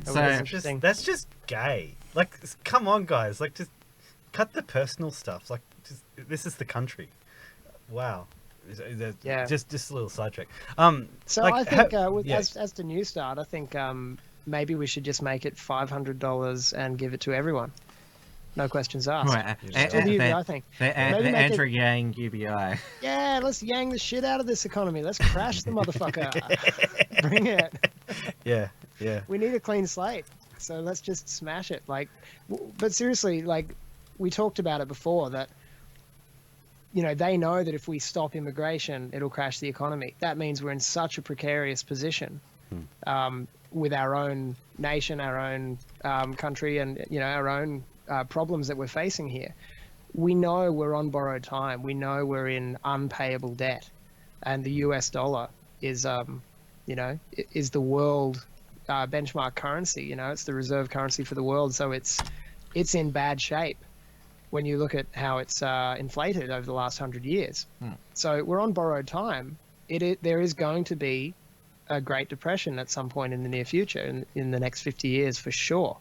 interesting. That's just gay. Like, come on, guys. Like, just cut the personal stuff. Like, this is the country. Wow. Yeah. Just a little sidetrack. So I think as to New Start, I think maybe we should just make it $500 and give it to everyone. No questions asked. Right. I think. The Andrew Yang UBI. Yeah, let's yang the shit out of this economy. Let's crash the motherfucker. Bring it. Yeah. We need a clean slate. So let's just smash it. But seriously, we talked about it before that, they know that if we stop immigration, it'll crash the economy. That means we're in such a precarious position with our own nation, our own country, and, our own problems that we're facing here. We know we're on borrowed time. We know we're in unpayable debt, and the US dollar is the world benchmark currency. It's the reserve currency for the world. So it's in bad shape when you look at how it's inflated over the last 100 years. So we're on borrowed time. There is going to be a Great Depression at some point in the near future, in the next 50 years for sure.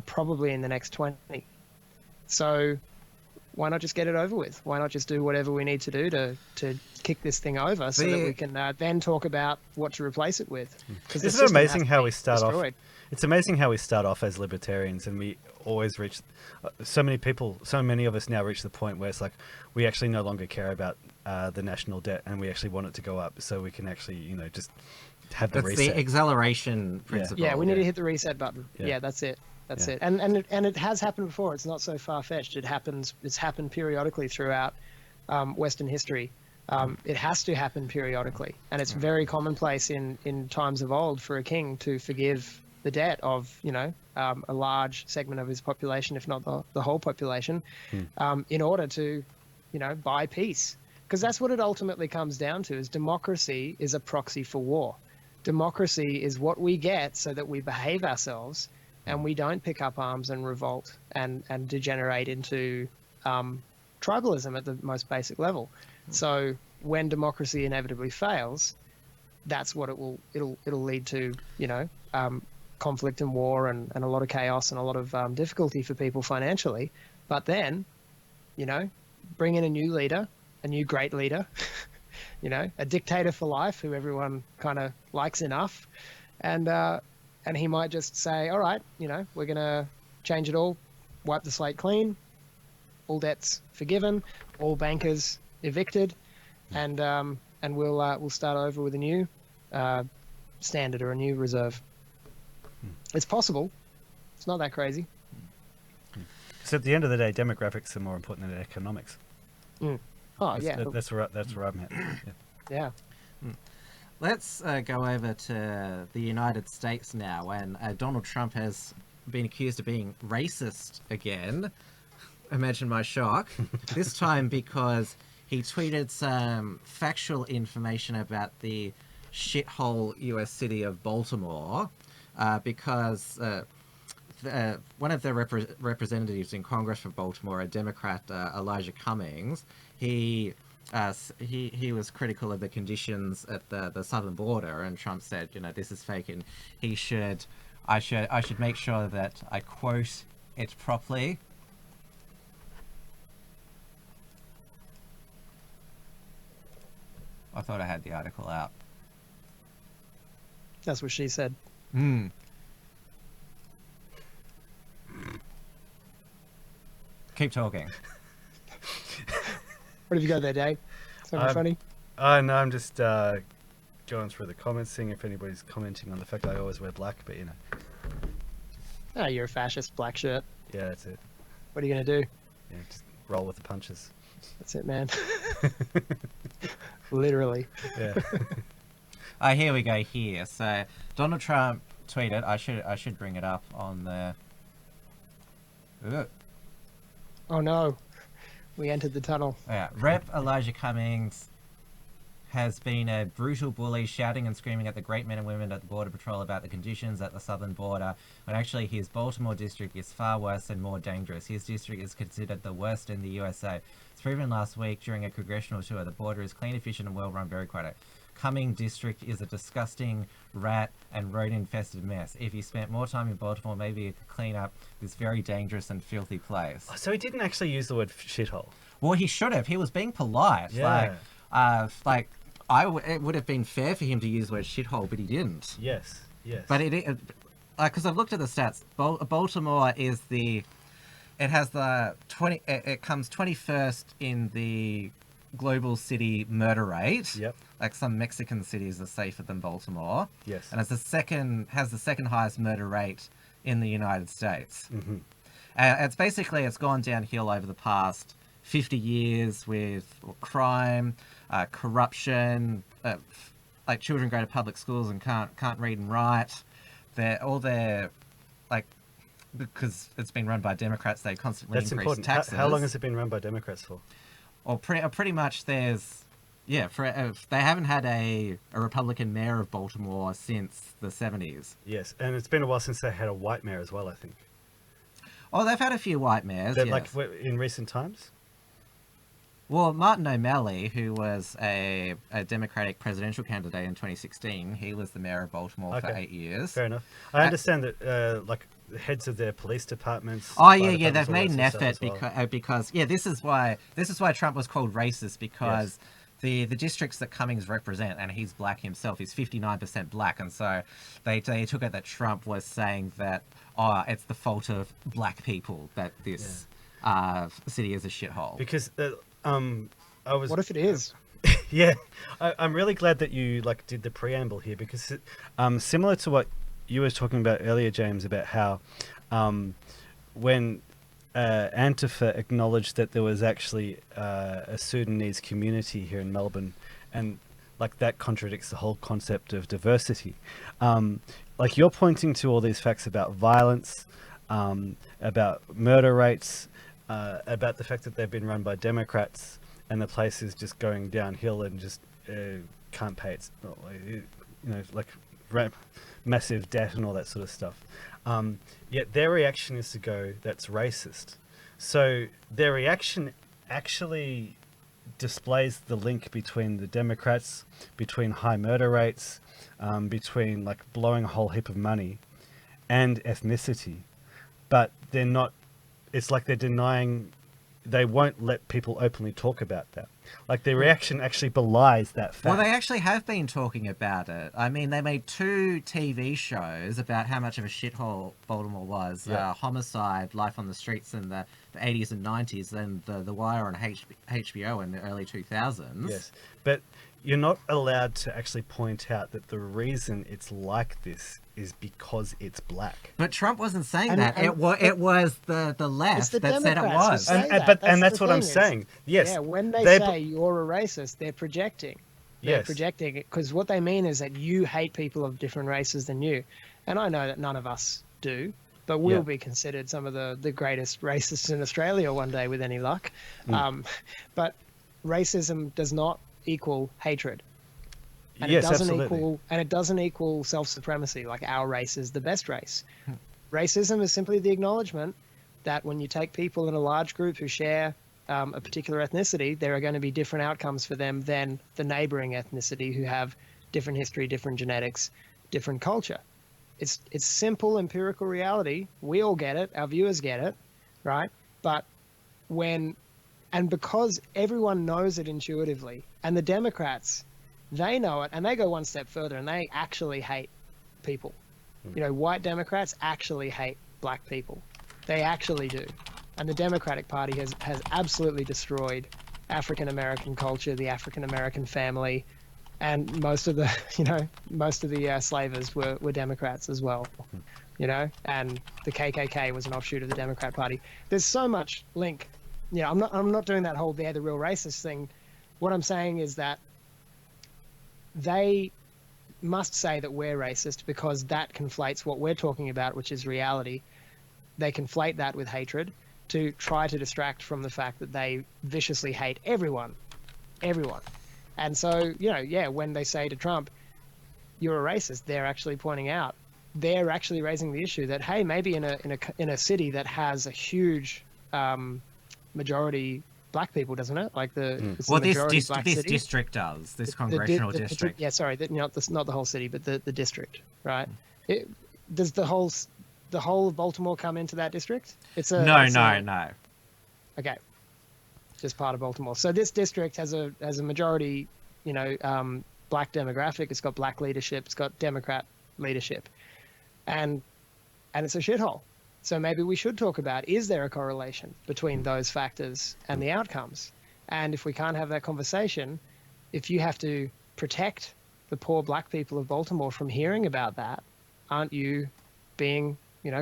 Probably in the next 20. So why not just get it over with? Why not just do whatever we need to do to kick this thing over so that we can then talk about what to replace it with? Isn't it amazing how we start off? It's amazing how we start off as libertarians, and we always reach so many of us now reach the point where it's like we actually no longer care about the national debt, and we actually want it to go up so we can actually just have the reset. It's the acceleration principle. Yeah, we need to hit the reset button. Yeah, that's it. That's it. And it has happened before. It's not so far-fetched. It's happened periodically throughout Western history. It has to happen periodically. And it's very commonplace in times of old for a king to forgive the debt of, a large segment of his population, if not the whole population, in order to, buy peace. Because that's what it ultimately comes down to, is democracy is a proxy for war. Democracy is what we get so that we behave ourselves and we don't pick up arms and revolt and degenerate into tribalism at the most basic level. So when democracy inevitably fails, that's what it'll lead to, conflict and war and a lot of chaos and a lot of difficulty for people financially. But then, bring in a new leader, a new great leader, a dictator for life who everyone kind of likes enough. And he might just say, all right, we're going to change it all, wipe the slate clean, all debts forgiven, all bankers evicted, and we'll start over with a new standard or a new reserve. It's possible. It's not that crazy. So at the end of the day, demographics are more important than economics. Oh, That's where I'm at. Yeah. Let's go over to the United States now, and Donald Trump has been accused of being racist again. Imagine my shock. This time because he tweeted some factual information about the shithole US city of Baltimore, because one of the representatives in Congress from Baltimore, a Democrat, Elijah Cummings, he was critical of the conditions at the southern border, and Trump said, this is fake, and I should make sure that I quote it properly. I thought I had the article out. That's what she said. Keep talking. What have you got there, Dave? Something funny? No, I'm just going through the comments, seeing if anybody's commenting on the fact that I always wear black, but Oh, you're a fascist, black shirt. Yeah, that's it. What are you going to do? Yeah, just roll with the punches. That's it, man. Literally. Yeah. Here we go here. So Donald Trump tweeted, I should bring it up on the... Ugh. Oh no. We entered the tunnel. Yeah. Rep. Elijah Cummings has been a brutal bully, shouting and screaming at the great men and women at the Border Patrol about the conditions at the southern border, when actually his Baltimore district is far worse and more dangerous. His district is considered the worst in the USA. It's proven last week during a congressional tour. The border is clean, efficient, and well-run, very quiet. Cummings district is a disgusting rat and rodent-infested mess. If you spent more time in Baltimore, maybe you could clean up this very dangerous and filthy place. So he didn't actually use the word shithole. Well, he should have. He was being polite. Yeah. It would have been fair for him to use the word shithole, but he didn't. Yes. But because I've looked at the stats, Baltimore is it comes 21st in the global city murder rate. Yep. Like some Mexican cities are safer than Baltimore. Yes. And has the second highest murder rate in the United States. Mm-hmm. It's gone downhill over the past 50 years with crime, corruption, like children go to public schools and can't read and write. Because it's been run by Democrats, they constantly increase taxes. How long has it been run by Democrats for? Or pretty much they haven't had a Republican mayor of Baltimore since the 70s. Yes, and it's been a while since they had a white mayor as well, I think. Oh, they've had a few white mayors, yes. Like in recent times? Well, Martin O'Malley, who was a Democratic presidential candidate in 2016, he was the mayor of Baltimore for 8 years. Fair enough. I understand that the heads of their police departments... Oh, yeah, they've made an effort because this is why Trump was called racist, because the districts that Cummings represent, and he's black himself, he's 59% black, and so they took it that Trump was saying that, it's the fault of black people that this city is a shithole. Because... What if it is? Yeah, I'm really glad that you did the preamble here, because similar to what you were talking about earlier, James, about how when Antifa acknowledged that there was actually a Sudanese community here in Melbourne, and that contradicts the whole concept of diversity. You're pointing to all these facts about violence, about murder rates, about the fact that they've been run by Democrats and the place is just going downhill and just can't pay its, massive debt and all that sort of stuff. Yet their reaction is to go, that's racist. So their reaction actually displays the link between the Democrats, between high murder rates, between like blowing a whole heap of money and ethnicity. But they're not, it's like they're denying, they won't let people openly talk about that. Like their reaction actually belies that fact. Well, they actually have been talking about it. I mean, they made 2 TV shows about how much of a shithole Baltimore was. Yeah. Homicide, Life on the Streets in the 80s and 90s, then The Wire on HBO in the early 2000s. Yes, but you're not allowed to actually point out that the reason it's like this is because it's black. But Trump wasn't saying that. It was the left the that said it Democrats was. who say that. And that's the what I'm thing is, saying. Yes. Yeah, when they say you're a racist, they're projecting. They're projecting it, because what they mean is that you hate people of different races than you. And I know that none of us do, but we'll be considered some of the greatest racists in Australia one day with any luck. But racism does not equal hatred. And Yes, it doesn't absolutely. equal self-supremacy, like our race is the best race. Racism is simply the acknowledgement that when you take people in a large group who share a particular ethnicity, there are going to be different outcomes for them than the neighboring ethnicity who have different history, different genetics, different culture. It's simple empirical reality. We all get it. Our viewers get it, right? But because everyone knows it intuitively, and the Democrats, they know it, and they go one step further, and they actually hate people. You know, white Democrats actually hate black people. They actually do. And the Democratic Party has absolutely destroyed African American culture, the African American family, and most of the slavers were Democrats as well. You know, and the KKK was an offshoot of the Democrat Party. There's so much link. You know, I'm not doing that whole they're the real racist thing. What I'm saying is that they must say that we're racist because that conflates what we're talking about, which is reality. They conflate that with hatred to try to distract from the fact that they viciously hate everyone. And so, when they say to Trump, you're a racist, they're actually pointing out, they're actually raising the issue that, hey, maybe in a city that has a huge majority black people, doesn't it? Like it's well, the this city. district does, this congressional district. Yeah, sorry, not the whole city, but the district, right? Does the whole of Baltimore come into that district? No. Okay, just part of Baltimore. So this district has a majority, black demographic. It's got black leadership. It's got Democrat leadership, and it's a shithole. So maybe we should talk about, is there a correlation between those factors and the outcomes? And if we can't have that conversation, if you have to protect the poor black people of Baltimore from hearing about that, aren't you being,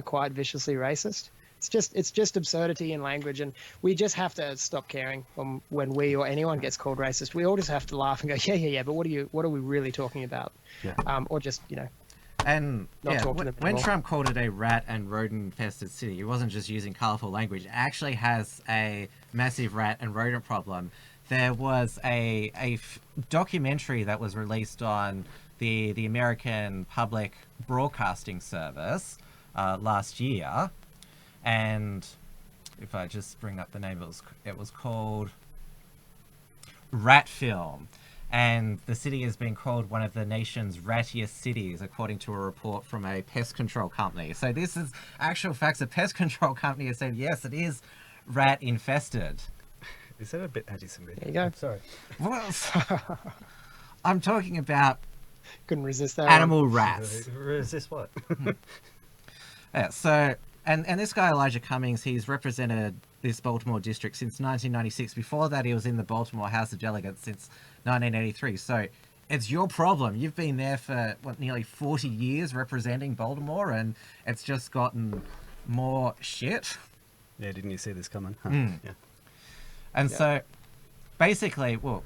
quite viciously racist? It's just absurdity in language, and we just have to stop caring when we or anyone gets called racist. We all just have to laugh and go, yeah, but what are we really talking about? Yeah. Or just, And when anymore. Trump called it a rat and rodent-infested city, he wasn't just using colourful language. It actually has a massive rat and rodent problem. There was a documentary that was released on the American Public Broadcasting Service last year, and if I just bring up the name, it was called Rat Film. And the city has been called one of the nation's rattiest cities, according to a report from a pest control company. So this is actual facts. A pest control company has said, yes, it is rat infested. Is that a bit anti-Semitic? There you go. I'm sorry. Well, I'm talking about Couldn't resist that animal rats. Resist what? Yeah, so, and this guy, Elijah Cummings, he's represented this Baltimore district since 1996. Before that, he was in the Baltimore House of Delegates since 1983. So it's your problem. You've been there for nearly 40 years representing Baltimore, and it's just gotten more shit. Yeah, didn't you see this coming? Huh? Yeah. And so basically, well,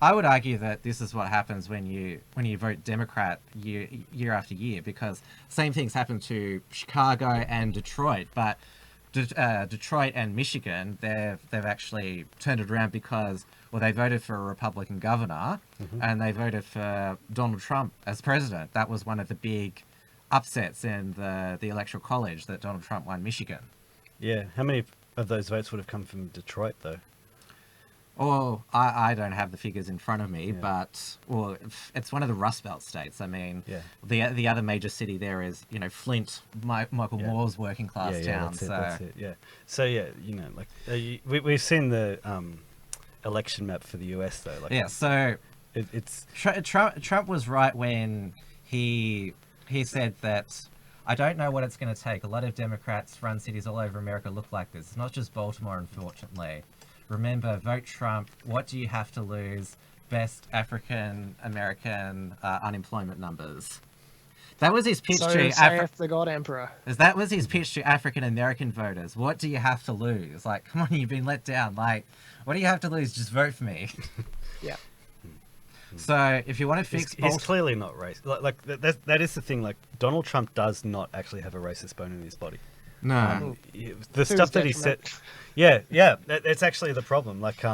I would argue that this is what happens when you vote Democrat year after year, because same things happen to Chicago and Detroit, but Detroit and Michigan, they've actually turned it around because, well, they voted for a Republican governor, and they voted for Donald Trump as president. That was one of the big upsets in the Electoral College, that Donald Trump won Michigan. Yeah. How many of those votes would have come from Detroit, though? Or I don't have the figures in front of me, Yeah. but it's one of the Rust Belt states. I mean, Yeah. the other major city there is Flint, Michael Yeah. Moore's working class town. That's it. Yeah. So like we've seen the election map for the US though. Like, yeah. So it's Trump was right when he said that. I don't know what it's going to take. A lot of Democrats run cities all over America look like this. It's not just Baltimore, unfortunately. Remember, vote Trump. What do you have to lose? Best African American unemployment numbers. That was his pitch to saith the God Emperor. That was his pitch to African American voters. What do you have to lose? Like, come on, you've been let down. Like, what do you have to lose? Just vote for me. Yeah. So if you want to fix, he's clearly not racist. Like that is the thing. Like Donald Trump does not actually have a racist bone in his body. No. The stuff that he said. Yeah, it's actually the problem. Like,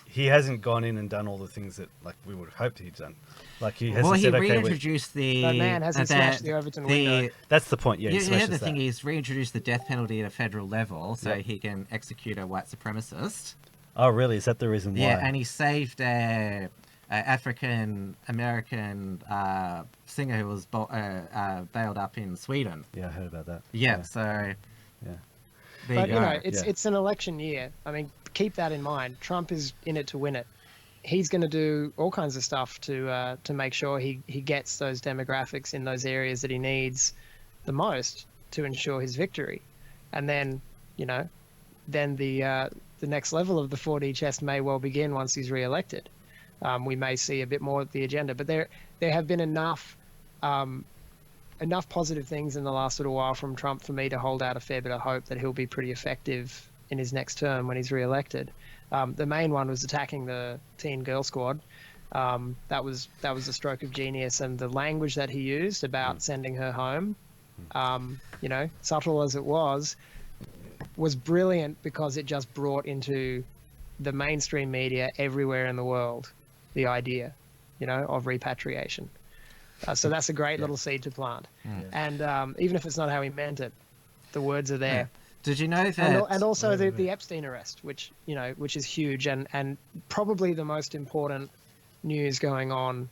he hasn't gone in and done all the things that like we would have hoped he'd done. Like he hasn't said, okay, reintroduced the. That man hasn't smashed the Overton window. That's the point. Yeah, the thing is, reintroduced the death penalty at a federal level, so he can execute a white supremacist. Oh, really? Is that the reason why? Yeah, and he saved a African American singer who was bailed up in Sweden. Yeah, I heard about that. Yeah. So. Yeah. But it's an election year. I mean, keep that in mind. Trump is in it to win it. He's going to do all kinds of stuff to make sure he gets those demographics in those areas that he needs the most to ensure his victory. And then, then the next level of the 4D chess may well begin once he's re-elected. We may see a bit more of the agenda, but there have been enough positive things in the last little while from Trump for me to hold out a fair bit of hope that he'll be pretty effective in his next term when he's re-elected. The main one was attacking the teen girl squad. That was a stroke of genius, and the language that he used about sending her home, subtle as it was brilliant because it just brought into the mainstream media everywhere in the world the idea, of repatriation. So that's a great little seed to plant. And even if it's not how he meant it, the words are there. Yeah. Did you know that? And also the Epstein arrest, which is huge and probably the most important news going on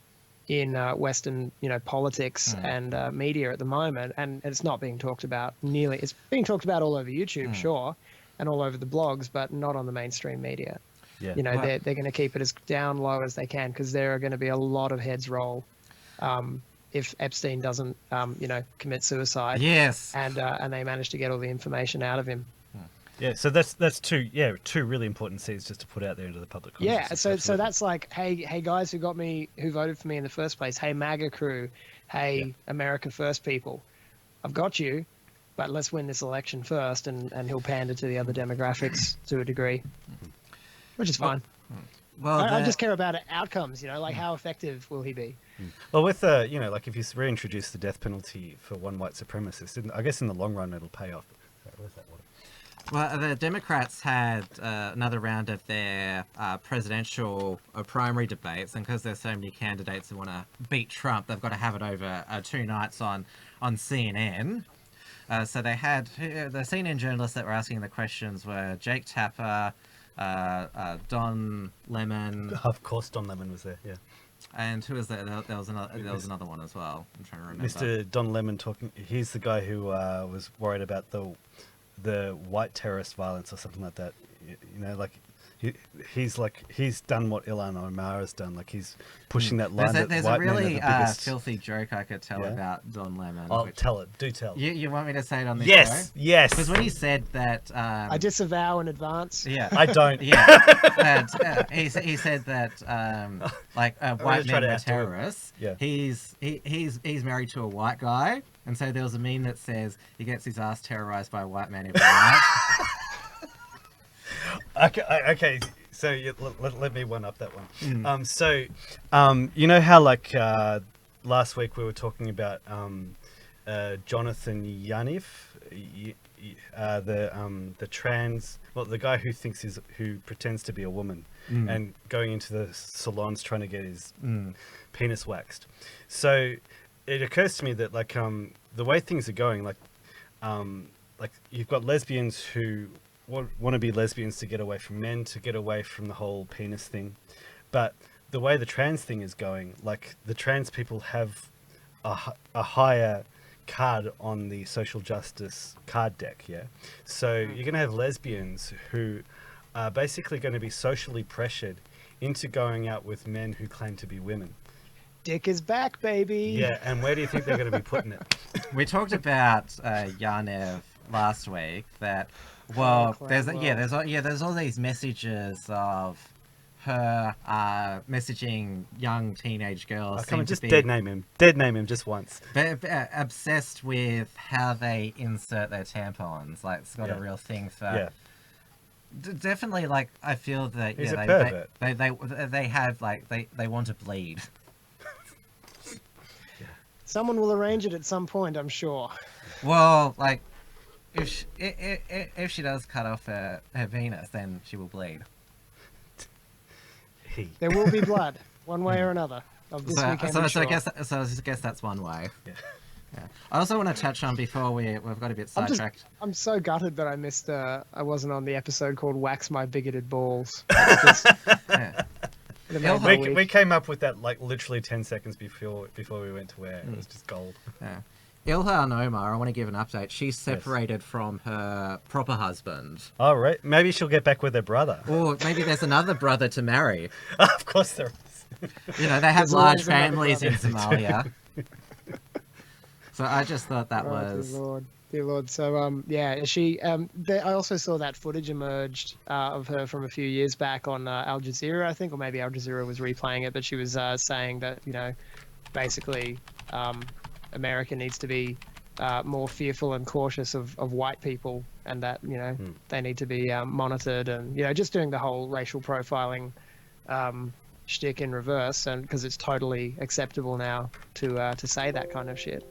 in Western, politics and media at the moment. And it's not being talked about nearly. It's being talked about all over YouTube, sure, and all over the blogs, but not on the mainstream media. Yeah. They're going to keep it as down low as they can because there are going to be a lot of heads roll. If Epstein doesn't, commit suicide, yes, and they manage to get all the information out of him. Yeah, so that's two really important seeds just to put out there into the public consciousness. Yeah, so that's like, hey guys who voted for me in the first place, hey MAGA crew, hey America First people, I've got you, but let's win this election first, and he'll pander to the other demographics to a degree, which is fine. Well, I just care about outcomes, like how effective will he be? Well, with like if you reintroduce the death penalty for one white supremacist, I guess in the long run it'll pay off. Where's that water? Well, the Democrats had another round of their presidential primary debates, and because there's so many candidates who want to beat Trump, they've got to have it over 2 nights on CNN. So they had the CNN journalists that were asking the questions were Jake Tapper, Don Lemon. Of course, Don Lemon was there. Yeah. And who was there? There was another one as well. I'm trying to remember. Mr. Don Lemon talking. He's the guy who was worried about the white terrorist violence or something like that. He's done what Ilhan Omar has done. Like he's pushing that line. There's a really filthy joke I could tell about Don Lemon. I'll tell it. Do tell. You want me to say it on this show? Yes. Because when he said that, I disavow in advance. Yeah, I don't. Yeah, and, he said that white men were terrorists. Yeah. He's married to a white guy, and so there was a meme that says he gets his ass terrorized by a white man every night. Okay. So let me one up that one. You know how like last week we were talking about Jonathan Yaniv, the trans, the guy who pretends to be a woman and going into the salons trying to get his penis waxed. So it occurs to me that the way things are going, like you've got lesbians who wannabe lesbians to get away from men, to get away from the whole penis thing. But the way the trans thing is going, like the trans people have a higher card on the social justice card deck, yeah? So you're going to have lesbians who are basically going to be socially pressured into going out with men who claim to be women. Dick is back, baby. Yeah, and where do you think they're going to be putting it? We talked about Yarnev last week. That there's all these messages of her messaging young teenage girls. Come on, just dead name him just once. Obsessed with how they insert their tampons. Like it's got a real thing for. Yeah. Definitely, like I feel that He's a pervert. they have like they want to bleed. Someone will arrange it at some point, I'm sure. Well, like if she does cut off her penis, then she will bleed. There will be blood, one way or another. Of this weekend. So I guess that's one way. Yeah. Yeah. I also want to touch on before we've got a bit sidetracked. I'm so gutted that I missed. I wasn't on the episode called "Wax My Bigoted Balls." Yeah. We came up with that like literally 10 seconds before we went to air. It was just gold. Yeah. Ilhan Omar, I want to give an update. She's separated from her proper husband. Oh, right. Maybe she'll get back with her brother. Or maybe there's another brother to marry. Of course there is. You know, they have large families in Somalia. So I just thought that was... Dear Lord. So, she... I also saw that footage emerged of her from a few years back on Al Jazeera, I think, or maybe Al Jazeera was replaying it, but she was saying that, you know, basically America needs to be more fearful and cautious of white people, and that, you know, they need to be monitored, and, you know, just doing the whole racial profiling shtick in reverse, and because it's totally acceptable now to say that kind of shit.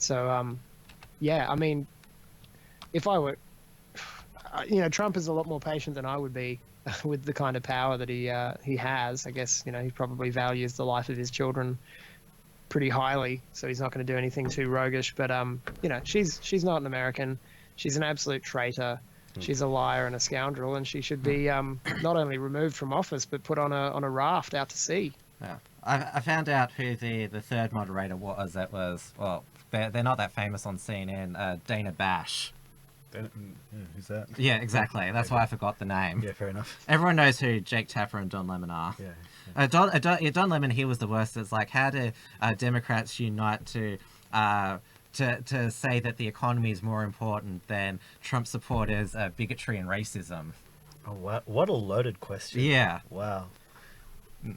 So, I mean, if I were, you know, Trump is a lot more patient than I would be with the kind of power that he has. I guess, you know, he probably values the life of his children pretty highly, so he's not going to do anything too roguish. But you know, she's not an American. She's an absolute traitor. She's a liar and a scoundrel, and she should be not only removed from office but put on a raft out to sea. Yeah, I found out who the third moderator was. That was, well, they're not that famous on CNN. Dana Bash. Who's that? Yeah, exactly. That's why I forgot the name. Yeah, fair enough. Everyone knows who Jake Tapper and Don Lemon are. Yeah. Don Lemon, he was the worst. It's like, how do Democrats unite to say that the economy is more important than Trump supporters' bigotry and racism? Oh, what a loaded question. Yeah. Wow.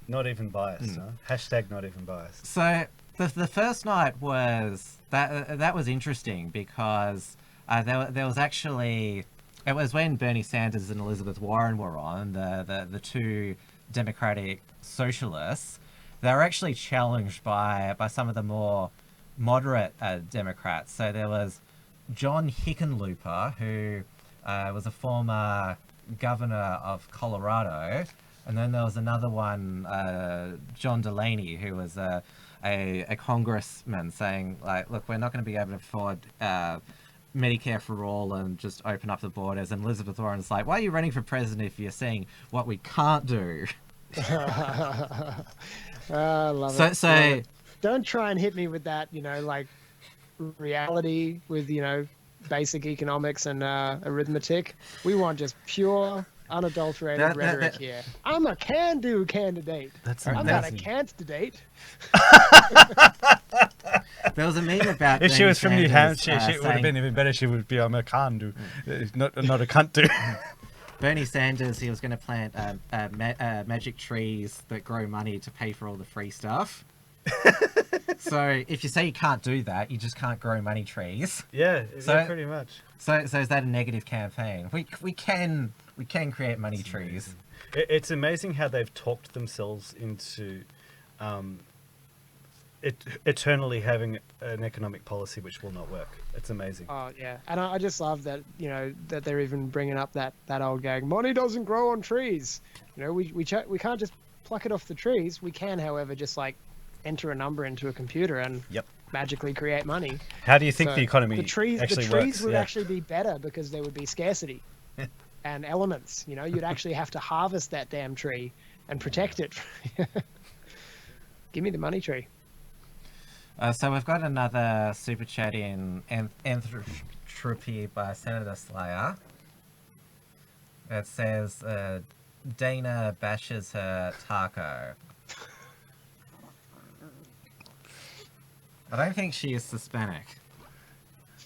Not even biased, huh? Hashtag not even biased. So the first night was that was interesting because there was actually, it was when Bernie Sanders and Elizabeth Warren were on, the two Democratic socialists. They were actually challenged by some of the more moderate Democrats. So there was John Hickenlooper, who was a former governor of Colorado, and then there was another one, John Delaney, who was a congressman, saying, like, look, we're not going to be able to afford Medicare for all and just open up the borders. And Elizabeth Warren's like, why are you running for president if you're seeing what we can't do? I love it. So don't try and hit me with that, you know, like reality with, you know, basic economics and arithmetic. We want just pure, unadulterated rhetoric here. I'm a can-do candidate. I'm not a can't-date. There was a meme about if she was from New Hampshire, it would have been even better. She would be, I'm a can-do, not a cunt-do. Bernie Sanders, he was going to plant magic trees that grow money to pay for all the free stuff. So if you say you can't do that, you just can't grow money trees. Yeah, pretty much. So is that a negative campaign? We can create money trees. It's amazing how they've talked themselves into eternally having an economic policy which will not work. It's amazing. Oh yeah, and I just love that, you know, that they're even bringing up that old gag. Money doesn't grow on trees. You know, we can't just pluck it off the trees. We can, however, just like enter a number into a computer and magically create money. How do you think the economy the trees actually would works? actually be better because there would be scarcity. and elements. You know, you'd actually have to harvest that damn tree and protect it. Give me the money tree. So we've got another super chat in Entropy by Senator Slayer. It says Dana bashes her taco. I don't think she is Hispanic.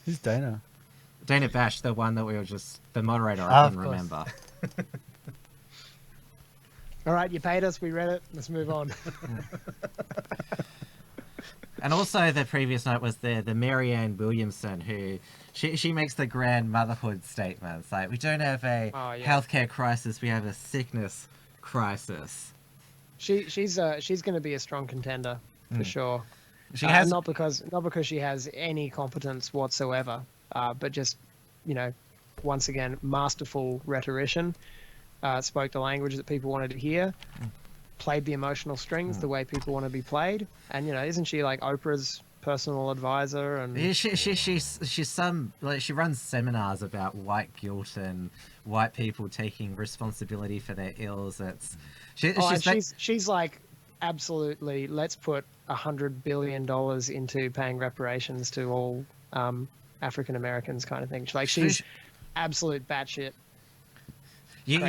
Who's Dana? Dana Bash, the one that we were just... The moderator, I couldn't remember. All right, you paid us. We read it. Let's move on. And also the previous note was the Marianne Williamson, who... She makes the grand motherhood statements. Like, we don't have a healthcare crisis. We have a sickness crisis. She's going to be a strong contender, for sure. She has not because she has any competence whatsoever, but just, you know, once again, masterful rhetorician. Spoke the language that people wanted to hear, played the emotional strings the way people want to be played, and you know, isn't she like Oprah's personal advisor? And yeah, she's some, like, she runs seminars about white guilt and white people taking responsibility for their ills. It's she's like, absolutely, let's put $100 billion into paying reparations to all African Americans, kind of thing. She's absolute batshit. You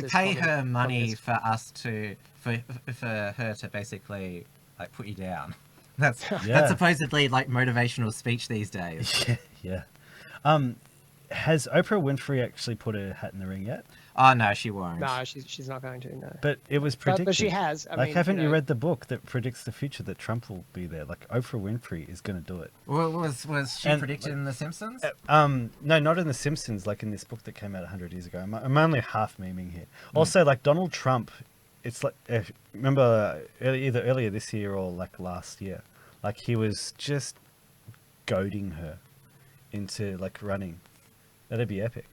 pay her money for us to for her to basically like put you down. That's supposedly like motivational speech these days. Yeah. Has Oprah Winfrey actually put her hat in the ring yet? Oh no, she won't. No, she's not going to. No. But it was predicted. But she has. I mean, haven't you read the book that predicts the future that Trump will be there? Like Oprah Winfrey is going to do it. Well, was she predicted in The Simpsons? No, not in The Simpsons. Like in this book that came out 100 years ago. I'm only half memeing here. Also, like Donald Trump, it's like remember either earlier this year or like last year, like he was just goading her into like running. That'd be epic.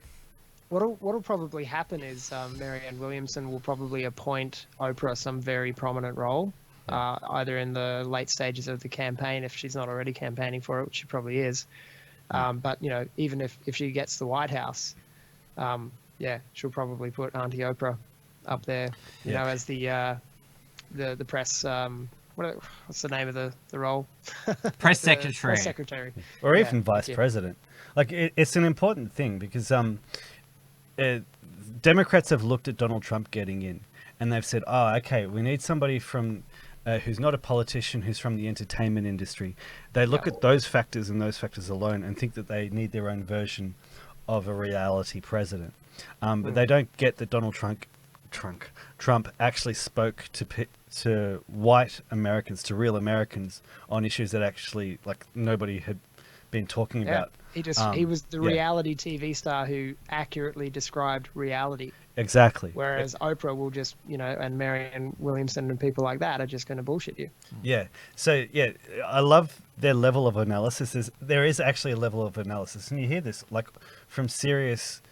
What'll probably happen is Marianne Williamson will probably appoint Oprah some very prominent role, either in the late stages of the campaign, if she's not already campaigning for it, which she probably is. But you know, even if she gets the White House, she'll probably put Auntie Oprah up there, you know, as the press. What's the name of the role? Press secretary. Press secretary. Or even vice president. Like it's an important thing because Democrats have looked at Donald Trump getting in, and they've said, "Oh, okay, we need somebody from who's not a politician, who's from the entertainment industry." They look at those factors and those factors alone, and think that they need their own version of a reality president. But they don't get that Donald Trump actually spoke to white Americans, to real Americans, on issues that actually like nobody had been talking about. He was the reality TV star who accurately described reality. Exactly. Whereas Oprah will just, you know, and Marianne Williamson and people like that are just going to bullshit you. Yeah. So, I love their level of analysis. There is actually a level of analysis. And you hear this, like, from serious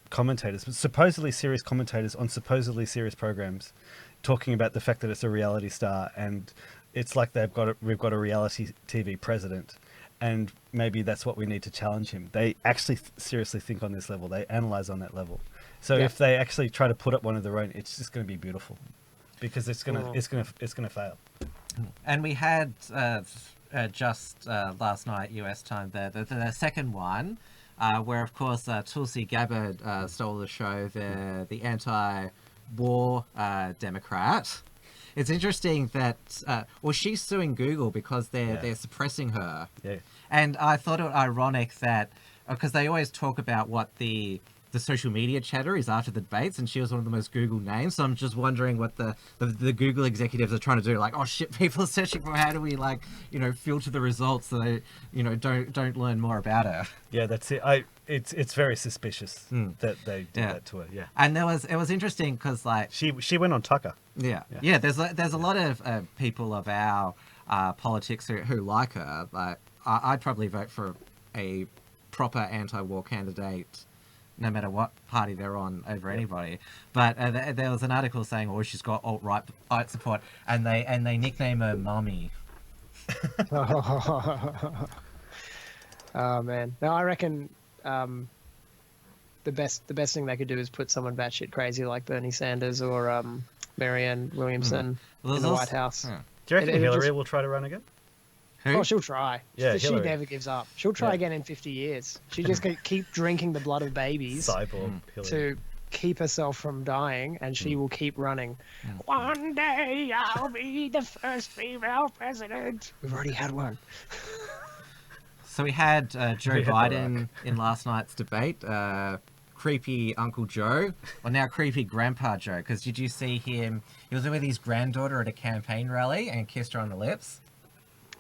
commentators, supposedly serious commentators on supposedly serious programs, talking about the fact that it's a reality star. And it's like we've got a reality TV president. And maybe that's what we need to challenge him. They actually seriously think on this level. They analyze on that level. So if they actually try to put up one of their own, it's just going to be beautiful, because it's gonna fail. And we had just last night US time the second one, where of course Tulsi Gabbard stole the show. The anti-war Democrat. It's interesting that, she's suing Google because they're suppressing her. Yeah. And I thought it ironic that, because they always talk about what the social media chatter is after the debates, and she was one of the most Googled names. So I'm just wondering what the Google executives are trying to do. Like, oh shit, people are searching for, how do we filter the results so they, don't learn more about her. Yeah, that's it. It's very suspicious that they did that to her. Yeah. And it was interesting because like she went on Tucker. Yeah. There's a lot of people of our politics who like her. Like I'd probably vote for a proper anti-war candidate, no matter what party they're on, over anybody. But there was an article saying, "Oh, she's got alt-right support," and they nickname her Mummy. Oh man, no, I reckon the best thing they could do is put someone batshit crazy like Bernie Sanders or Marianne Williamson in the White House. Yeah. Do you reckon Hillary will try to run again? Oh, she'll try. Yeah, she Hillary. never gives up. She'll try again in 50 years. She just keep drinking the blood of babies Cyborg Hillary. to keep herself from dying, and she will keep running. One day I'll be the first female president. We've already had one. So we had Joe We had Biden in last night's debate. Creepy Uncle Joe, or now creepy Grandpa Joe, because did you see him? He was with his granddaughter at a campaign rally and kissed her on the lips.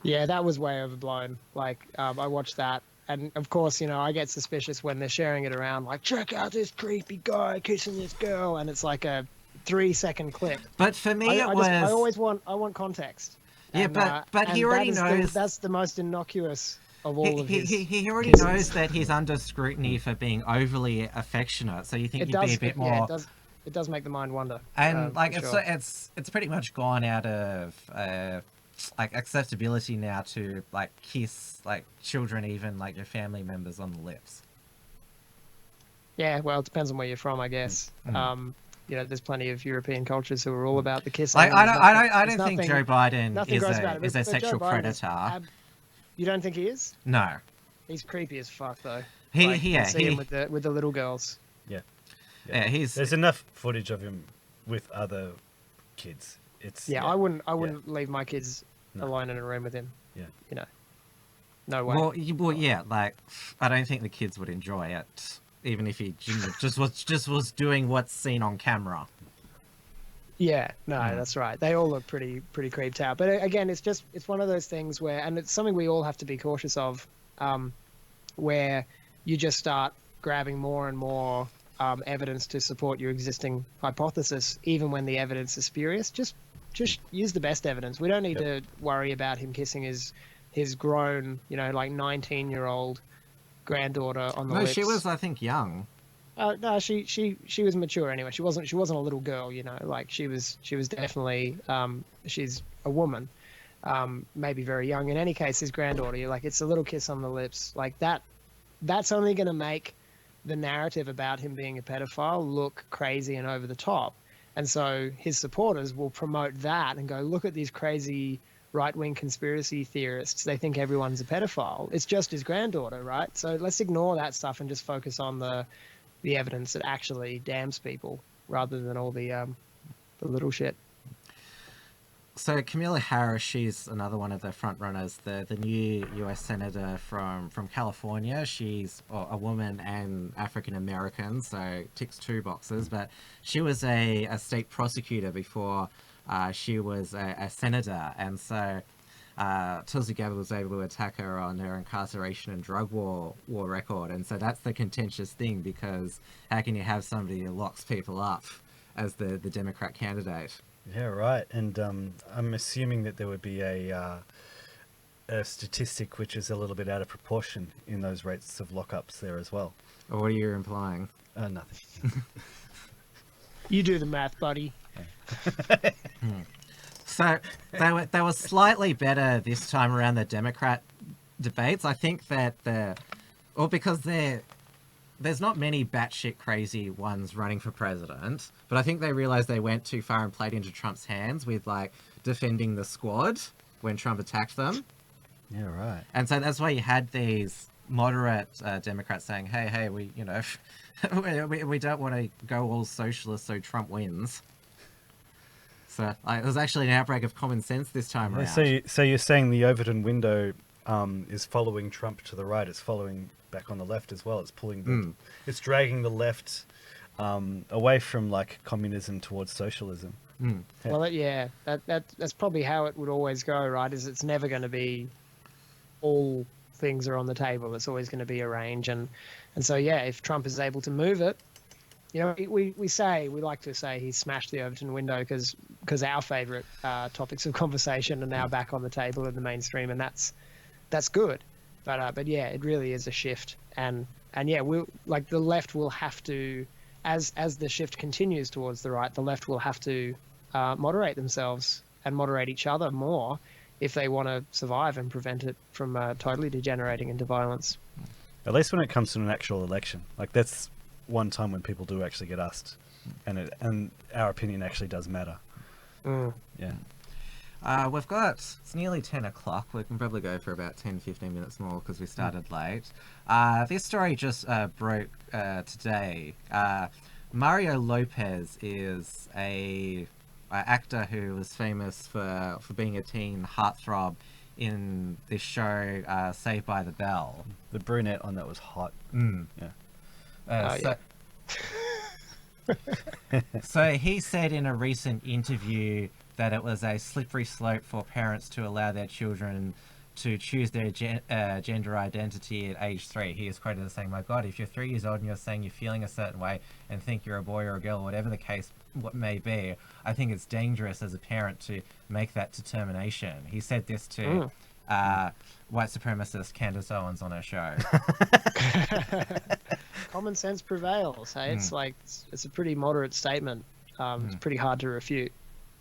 Yeah, that was way overblown. Like, I watched that, and of course, you know, I get suspicious when they're sharing it around, like, check out this creepy guy kissing this girl, and it's like a 3-second clip. But for me, I want context. Yeah, And, but he already knows that's the most innocuous of all of his. He already kisses. knows that he's under scrutiny for being overly affectionate. So you think you'd be a bit more. Yeah, it does make the mind wonder. And like sure. it's pretty much gone out of like acceptability now to like kiss like children, even like your family members, on the lips. Yeah, well, it depends on where you're from, I guess. You know, there's plenty of European cultures who are all about the kissing. Like, I don't think Joe Biden is a but sexual Joe Biden predator. You don't think he is? No. He's creepy as fuck, though. You see him with the little girls. Yeah, There's enough footage of him with other kids. I wouldn't leave my kids alone in a room with him. Yeah. You know. No way. Well, yeah. Like, I don't think the kids would enjoy it, even if he just was doing what's seen on camera. Yeah, no, that's right. They all look pretty creeped out. But again, it's one of those things where, and it's something we all have to be cautious of, where you just start grabbing more and more evidence to support your existing hypothesis, even when the evidence is spurious. Just use the best evidence. We don't need to worry about him kissing his grown, you know, like 19-year-old granddaughter on the lips. She was, I think, young. No, she was mature anyway. She wasn't a little girl, you know. Like she was definitely she's a woman, maybe very young. In any case, his granddaughter, you're like, it's a little kiss on the lips, like that. That's only going to make the narrative about him being a pedophile look crazy and over the top. And so his supporters will promote that and go, look at these crazy right-wing conspiracy theorists. They think everyone's a pedophile. It's just his granddaughter, right? So let's ignore that stuff and just focus on the evidence that actually damns people rather than all the little shit. So Kamala Harris, she's another one of the front runners, the new US Senator from California. She's a woman and African American, so ticks 2 boxes. But she was a state prosecutor before she was a senator, and so Tulsi Gabbard was able to attack her on her incarceration and drug war record. And so that's the contentious thing, because how can you have somebody who locks people up as the Democrat candidate? Yeah, right. And I'm assuming that there would be a statistic which is a little bit out of proportion in those rates of lockups there as well. Or what are you implying? Nothing. You do the math, buddy. So they were slightly better this time around, the Democrat debates. I think that because there's not many batshit crazy ones running for president, but I think they realized they went too far and played into Trump's hands with like defending the squad when Trump attacked them. Yeah, right. And so that's why you had these moderate Democrats saying, hey, we we don't want to go all socialist so Trump wins. So it was actually an outbreak of common sense this time around. So you're saying the Overton window is following Trump to the right. It's following back on the left as well. It's pulling it's dragging the left away from like communism towards socialism. Yeah. Well, that's probably how it would always go, right? Is it's never going to be all things are on the table. It's always going to be a range, and so yeah, if Trump is able to move it, you know, we like to say he smashed the Overton window because our favorite topics of conversation are now back on the table in the mainstream, and that's good. But yeah, it really is a shift, and yeah, the left will have to, as the shift continues towards the right, the left will have to moderate themselves and moderate each other more if they want to survive and prevent it from totally degenerating into violence. At least when it comes to an actual election, like that's one time when people do actually get asked, and our opinion actually does matter. Yeah. It's nearly 10 o'clock. We can probably go for about 10-15 minutes more because we started late. This story just broke today. Mario Lopez is a actor who was famous for being a teen heartthrob in this show Saved by the Bell. The brunette on that was hot. Yeah. So he said in a recent interview that it was a slippery slope for parents to allow their children to choose their gender identity at age 3. He is quoted as saying, "My God, if you're 3 years old and you're saying you're feeling a certain way and think you're a boy or a girl, whatever the case may be, I think it's dangerous as a parent to make that determination." He said this to white supremacist Candace Owens on her show. Common sense prevails. Hey, it's like it's a pretty moderate statement. It's pretty hard to refute.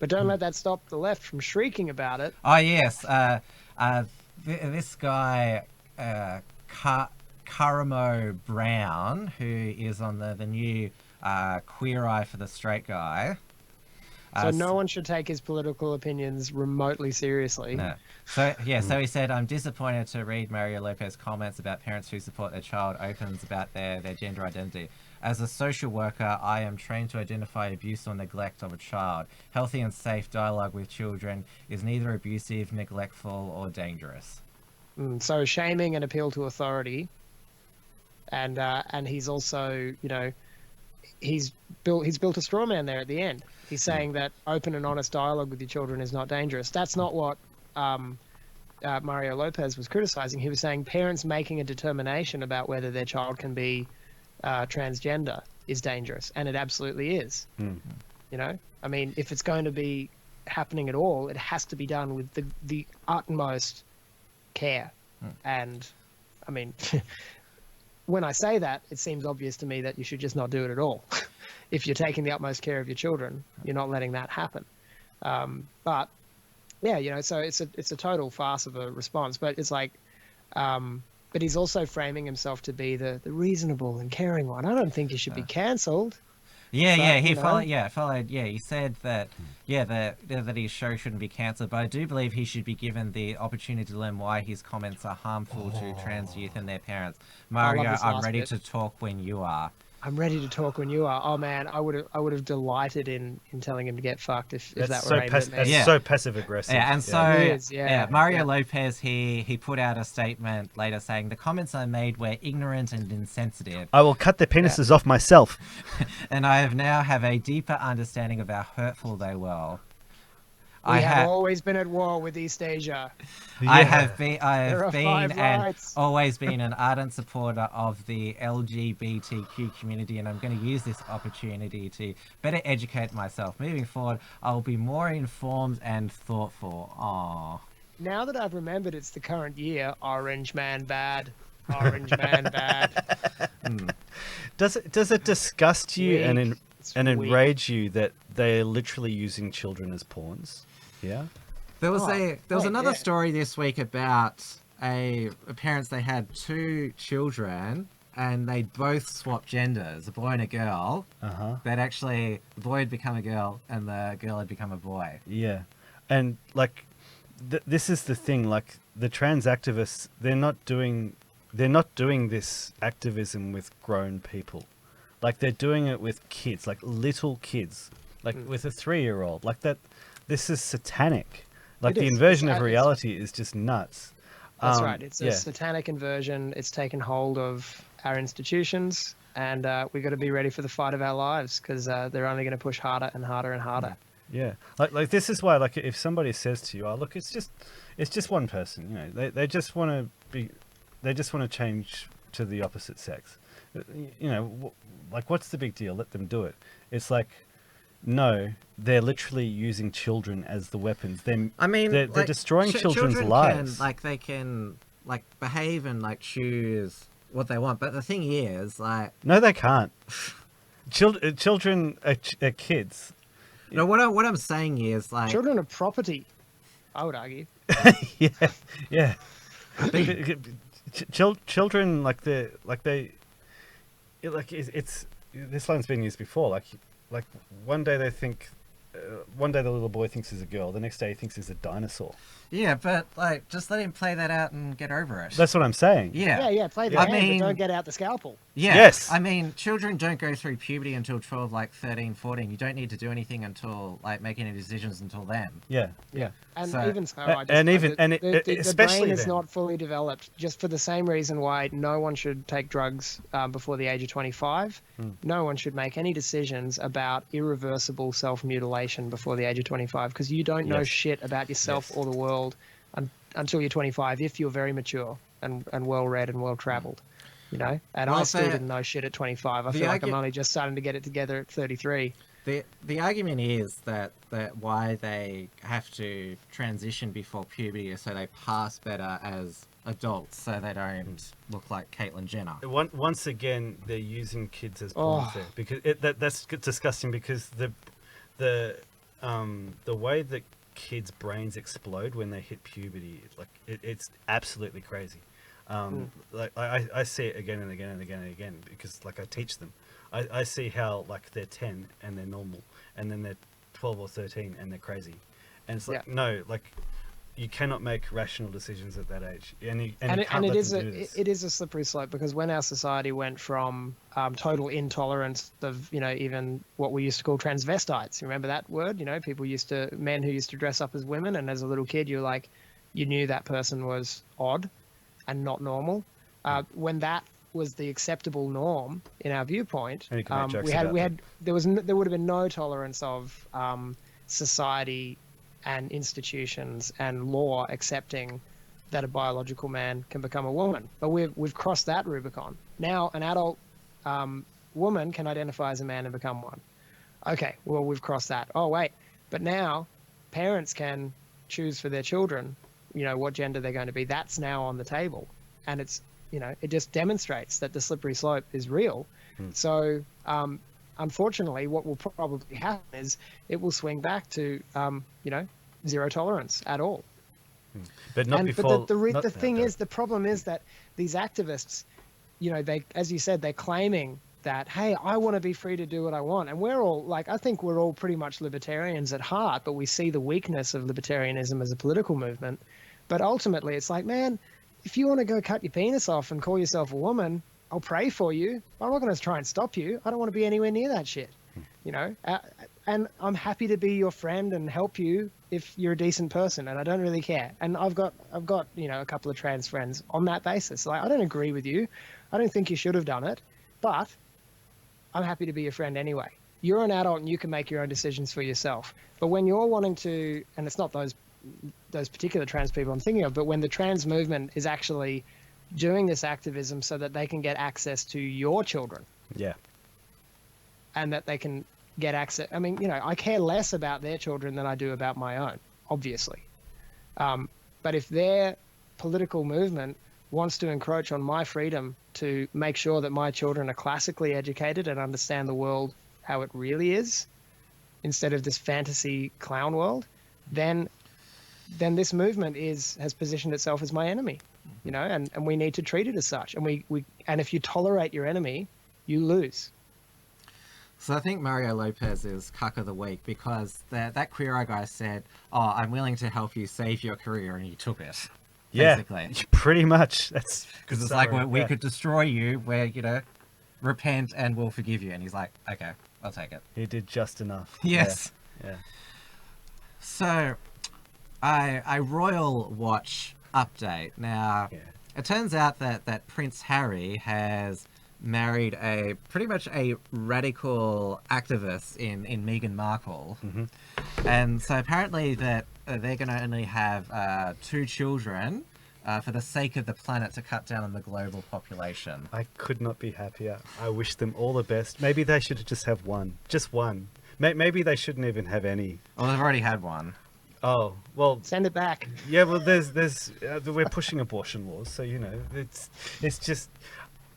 But don't let that stop the left from shrieking about it. Oh yes, this guy Karamo Brown, who is on the new Queer Eye for the Straight Guy. So no one should take his political opinions remotely seriously. No. So he said, "I'm disappointed to read Mario Lopez's comments about parents who support their child opens about their gender identity. As a social worker, I am trained to identify abuse or neglect of a child. Healthy and safe dialogue with children is neither abusive, neglectful, or dangerous." So shaming and appeal to authority, and he's also, he's built a straw man there at the end. He's saying that open and honest dialogue with your children is not dangerous. That's not what Mario Lopez was criticizing. He was saying parents making a determination about whether their child can be transgender is dangerous, and it absolutely is. I mean, if it's going to be happening at all, it has to be done with the utmost care. And I mean, when I say that, it seems obvious to me that you should just not do it at all. If you're taking the utmost care of your children, you're not letting that happen. But yeah, so it's a total farce of a response. But it's like, but he's also framing himself to be the reasonable and caring one. I don't think he should be cancelled. He followed. He said that that his show shouldn't be cancelled, but I do believe he should be given the opportunity to learn why his comments are harmful to trans youth and their parents. Mario, I'm ready to talk when you are. I'm ready to talk when you are. Oh man, I would have delighted in telling him to get fucked if that were aimed at me. That's so passive aggressive. Yeah, and so Mario Lopez he put out a statement later saying the comments I made were ignorant and insensitive. I will cut their penises off myself. And I now have a deeper understanding of how hurtful they were. We have always been at war with East Asia. I have been and always been an ardent supporter of the LGBTQ community, and I'm going to use this opportunity to better educate myself. Moving forward, I'll be more informed and thoughtful. Aww. Now that I've remembered it's the current year, Orange Man bad. Orange Man bad. Does it disgust you and enrage you that they're literally using children as pawns? Yeah. There was another story this week about parents. They had 2 children and they both swapped genders, a boy and a girl. That actually the boy had become a girl and the girl had become a boy. Yeah, and like this is the thing. Like the trans activists, they're not doing this activism with grown people. Like they're doing it with kids, like little kids, like with a 3-year-old. Like that. This is satanic. Like the inversion of reality is just nuts. That's right. It's a satanic inversion. It's taken hold of our institutions, and we've got to be ready for the fight of our lives because they're only going to push harder and harder and harder. Yeah. Like this is why, like, if somebody says to you, "Oh, look, it's just one person," they just want to change to the opposite sex. Like, what's the big deal? Let them do it. It's like, no, they're literally using children as the weapons. They're destroying children's lives. They can behave and choose what they want. But the thing is, no, they can't. Children are kids. No, what I'm saying is children are property. I would argue. yeah. Children it's this line's been used before. Like one day they think, one day the little boy thinks he's a girl, the next day he thinks he's a dinosaur. Yeah, but like, just let him play that out and get over it. That's what I'm saying. Yeah. Play the game, but don't get out the scalpel. Yeah. Yes. I mean, children don't go through puberty until 12, like 13, 14. You don't need to do anything until, like, make any decisions until then. Yeah. And So- even so, especially the brain is then. not fully developed. Just for the same reason why no one should take drugs before the age of 25. No one should make any decisions about irreversible self-mutilation before the age of 25, because you don't know shit about yourself or the world until you're 25, if you're very mature and well-read and well-travelled. You know, and Well, I still so- didn't know shit at 25. I feel like I'm only just starting to get it together at 33. The argument is that why they have to transition before puberty is so they pass better as adults, so they don't look like Caitlyn Jenner. Once again, they're using kids as pawns there, because that's disgusting. Because the way that kids' brains explode when they hit puberty, like it's absolutely crazy. Like I see it again and again and again and again, because like I teach them. I see how like they're 10 and they're normal, and then they're 12 or 13 and they're crazy, and it's like no, like you cannot make rational decisions at that age, and it is a slippery slope, because when our society went from total intolerance of, you know, even what we used to call transvestites, remember that word? You know, men who used to dress up as women, and as a little kid you knew that person was odd and not normal. When that was the acceptable norm in our viewpoint, there would have been no tolerance of society and institutions and law accepting that a biological man can become a woman. But we've crossed that Rubicon. Now an adult woman can identify as a man and become one. Okay, well, we've crossed that. Oh wait, but now parents can choose for their children, you know, what gender they're going to be. That's now on the table, and it's, you know, it just demonstrates that the slippery slope is real. So unfortunately, what will probably happen is it will swing back to you know, zero tolerance at all. But not before. But the problem is that these activists, you know, they, as you said, they're claiming that, hey, I want to be free to do what I want, and we're all like, I think we're all pretty much libertarians at heart, but we see the weakness of libertarianism as a political movement. But ultimately, it's like, man, if you want to go cut your penis off and call yourself a woman, I'll pray for you. I'm not going to try and stop you. I don't want to be anywhere near that shit, you know. And I'm happy to be your friend and help you if you're a decent person, and I don't really care. And I've got you know, a couple of trans friends on that basis. Like, I don't agree with you. I don't think you should have done it, but I'm happy to be your friend anyway. You're an adult and you can make your own decisions for yourself. But when you're wanting to, and it's not those particular trans people I'm thinking of, but when the trans movement is actually doing this activism so that they can get access to your children. Yeah. And that they can get access. I mean, you know, I care less about their children than I do about my own, obviously. But if their political movement wants to encroach on my freedom to make sure that my children are classically educated and understand the world how it really is, instead of this fantasy clown world, then this movement has positioned itself as my enemy, you know, and we need to treat it as such. And and if you tolerate your enemy, you lose. So I think Mario Lopez is cuck of the week, because that Queer Eye guy said, "Oh, I'm willing to help you save your career," and he took it. Yeah, basically. Pretty much. That's because it's like, we could destroy you. Where, you know, repent and we'll forgive you. And he's like, okay, I'll take it. He did just enough. Yes. Yeah. So, a royal watch update. Now, it turns out that Prince Harry has married pretty much a radical activist in Meghan Markle. And so apparently that they're going to only have 2 children for the sake of the planet, to cut down on the global population. I could not be happier. I wish them all the best. Maybe they should just have one. Just one. Maybe they shouldn't even have any. Well, they've already had one. Oh, well. Send it back. Yeah, well, there's we're pushing abortion laws, so, you know, it's just...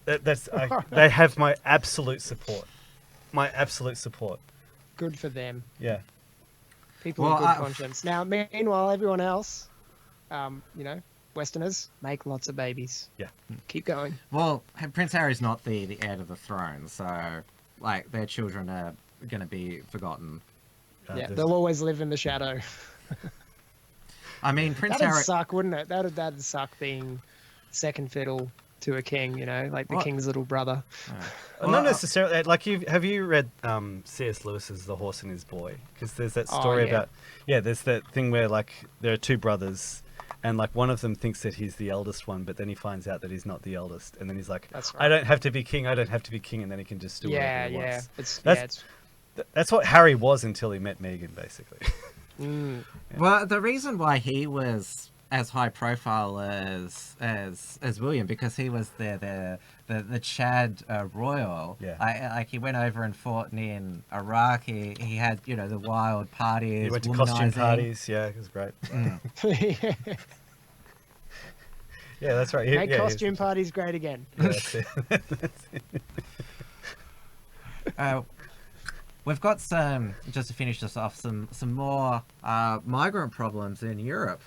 they have my absolute support. My absolute support. Good for them. Yeah. People with good conscience. Now, meanwhile, everyone else, you know, Westerners, make lots of babies. Yeah. Keep going. Well, Prince Harry's not the heir to the throne, so like their children are going to be forgotten. Yeah, they'll always live in the shadow. I mean, Prince That'd Harry. suck, wouldn't it? That'd suck being second fiddle to a king. Like the king's little brother. Well, not necessarily. Like, have you read C.S. Lewis's The Horse and His Boy? Because there's that story about there's that thing where like there are two brothers, and like one of them thinks that he's the eldest one, but then he finds out that he's not the eldest, and then he's like, That's right. I don't have to be king, and then he can just do whatever he wants. It's That's what Harry was until he met Meghan, basically. Mm. Yeah. Well, the reason why he was as high profile as William, because he was the Chad royal. Yeah. Like he went over and fought in Iraq. He had the wild parties. He went to costume parties. Yeah, it was great. Mm. Yeah, that's right. Make costume parties great again. Yeah, that's it. We've got some, just to finish this off, some more migrant problems in Europe.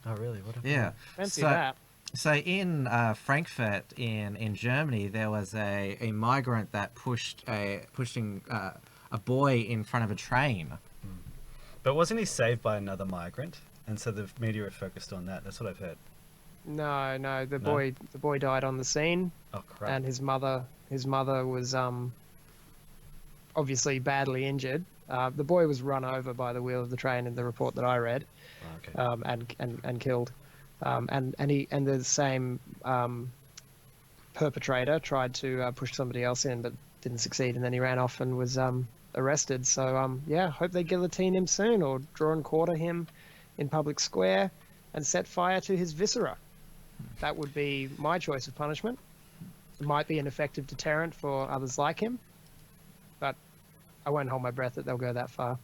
Oh, really? What? Yeah. Fancy that. So in Frankfurt in Germany, there was a migrant that pushing a boy in front of a train. But wasn't he saved by another migrant? And so the media are focused on that. That's what I've heard. No. The boy died on the scene. Oh, crap. And his mother was obviously badly injured. The boy was run over by the wheel of the train in the report that I read. Oh, okay. And killed. And the same perpetrator tried to push somebody else in, but didn't succeed, and then he ran off and was arrested. So hope they guillotine him soon, or draw and quarter him in public square and set fire to his viscera. That would be my choice of punishment. It might be an effective deterrent for others like him, but I won't hold my breath that they'll go that far.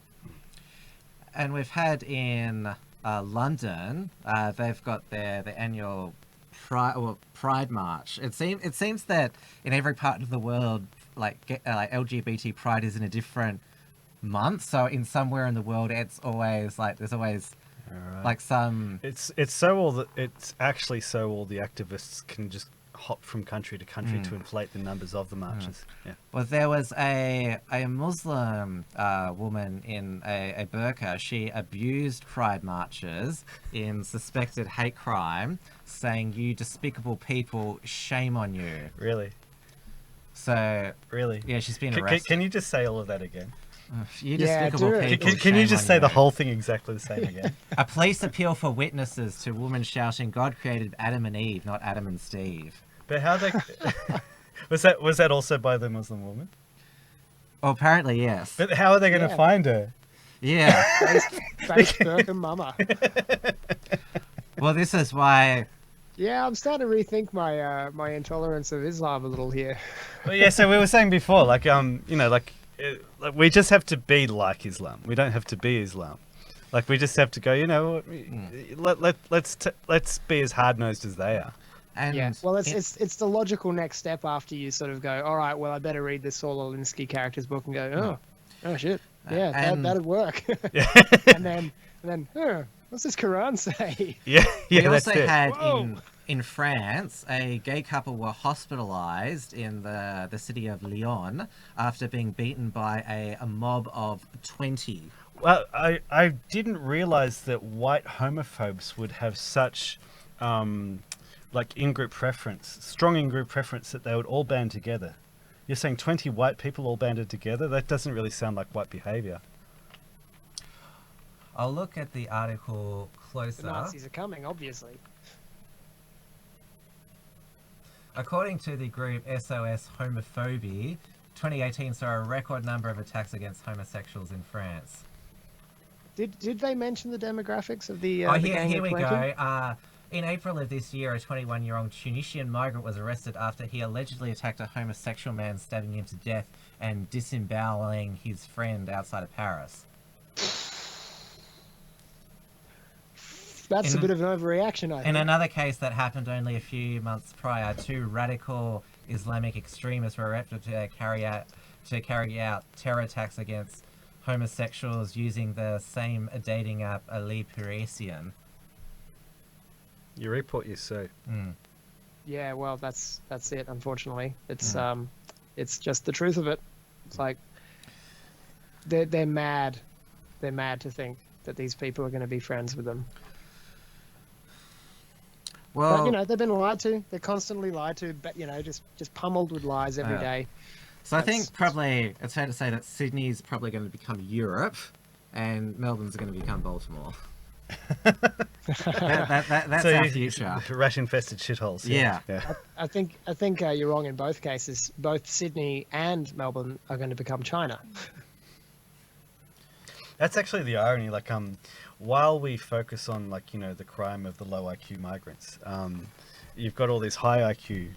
And we've had in London, they've got the annual Pride March. It seems that in every part of the world, like LGBT Pride is in a different month. So in somewhere in the world, it's always like there's always like some. It's actually so all the activists can just hop from country to country to inflate the numbers of the marches. Yeah. Well, there was a Muslim woman in a burqa. She abused Pride marches in suspected hate crime, saying, "You despicable people, shame on you." Really? So really, yeah, she's been arrested. Can you just say all of that again? You despicable people. Can you just say the whole thing exactly the same again? A police appeal for witnesses to women shouting, "God created Adam and Eve, not Adam and Steve." But how they was that also by the Muslim woman? Well, apparently yes. But how are they going to find her? Yeah. Face burqa mama. Well, this is why. Yeah, I'm starting to rethink my intolerance of Islam a little here. Well, yeah. So we were saying before, like we just have to be like Islam. We don't have to be Islam. Like we just have to go. Let's be as hard nosed as they are. And yeah, well, it's the logical next step after you sort of go, all right, well, I better read this Saul Alinsky character's book and go, oh shit, yeah, that'd work. Yeah. and then, what's this Quran say? Yeah, we also had in France, a gay couple were hospitalized in the city of Lyon after being beaten by a mob of 20. Well, I didn't realize that white homophobes would have such like in-group preference, strong in-group preference, that they would all band together. You're saying 20 white people all banded together? That doesn't really sound like white behavior. I'll look at the article closer. The Nazis are coming, obviously. According to the group SOS Homophobie, 2018 saw a record number of attacks against homosexuals in France. Did they mention the demographics of the here we go. In April of this year, a 21-year-old Tunisian migrant was arrested after he allegedly attacked a homosexual man, stabbing him to death and disemboweling his friend outside of Paris. That's a bit of an overreaction, I think. In another case that happened only a few months prior, 2 radical Islamic extremists were arrested to carry out terror attacks against homosexuals using the same dating app, bi-partisan. You report you say. Yeah, well, that's it. Unfortunately, it's just the truth of it. It's like they're mad. They're mad to think that these people are going to be friends with them. Well, but, you know, they've been lied to. They're constantly lied to, but, you know, just pummeled with lies every day. So I think probably it's fair to say that Sydney's probably going to become Europe, and Melbourne's going to become Baltimore. That's our future. Rat-infested shitholes. Yeah. I think you're wrong in both cases. Both Sydney and Melbourne are going to become China. That's actually the irony. Like, while we focus on, like, you know, the crime of the low IQ migrants, you've got all these high IQ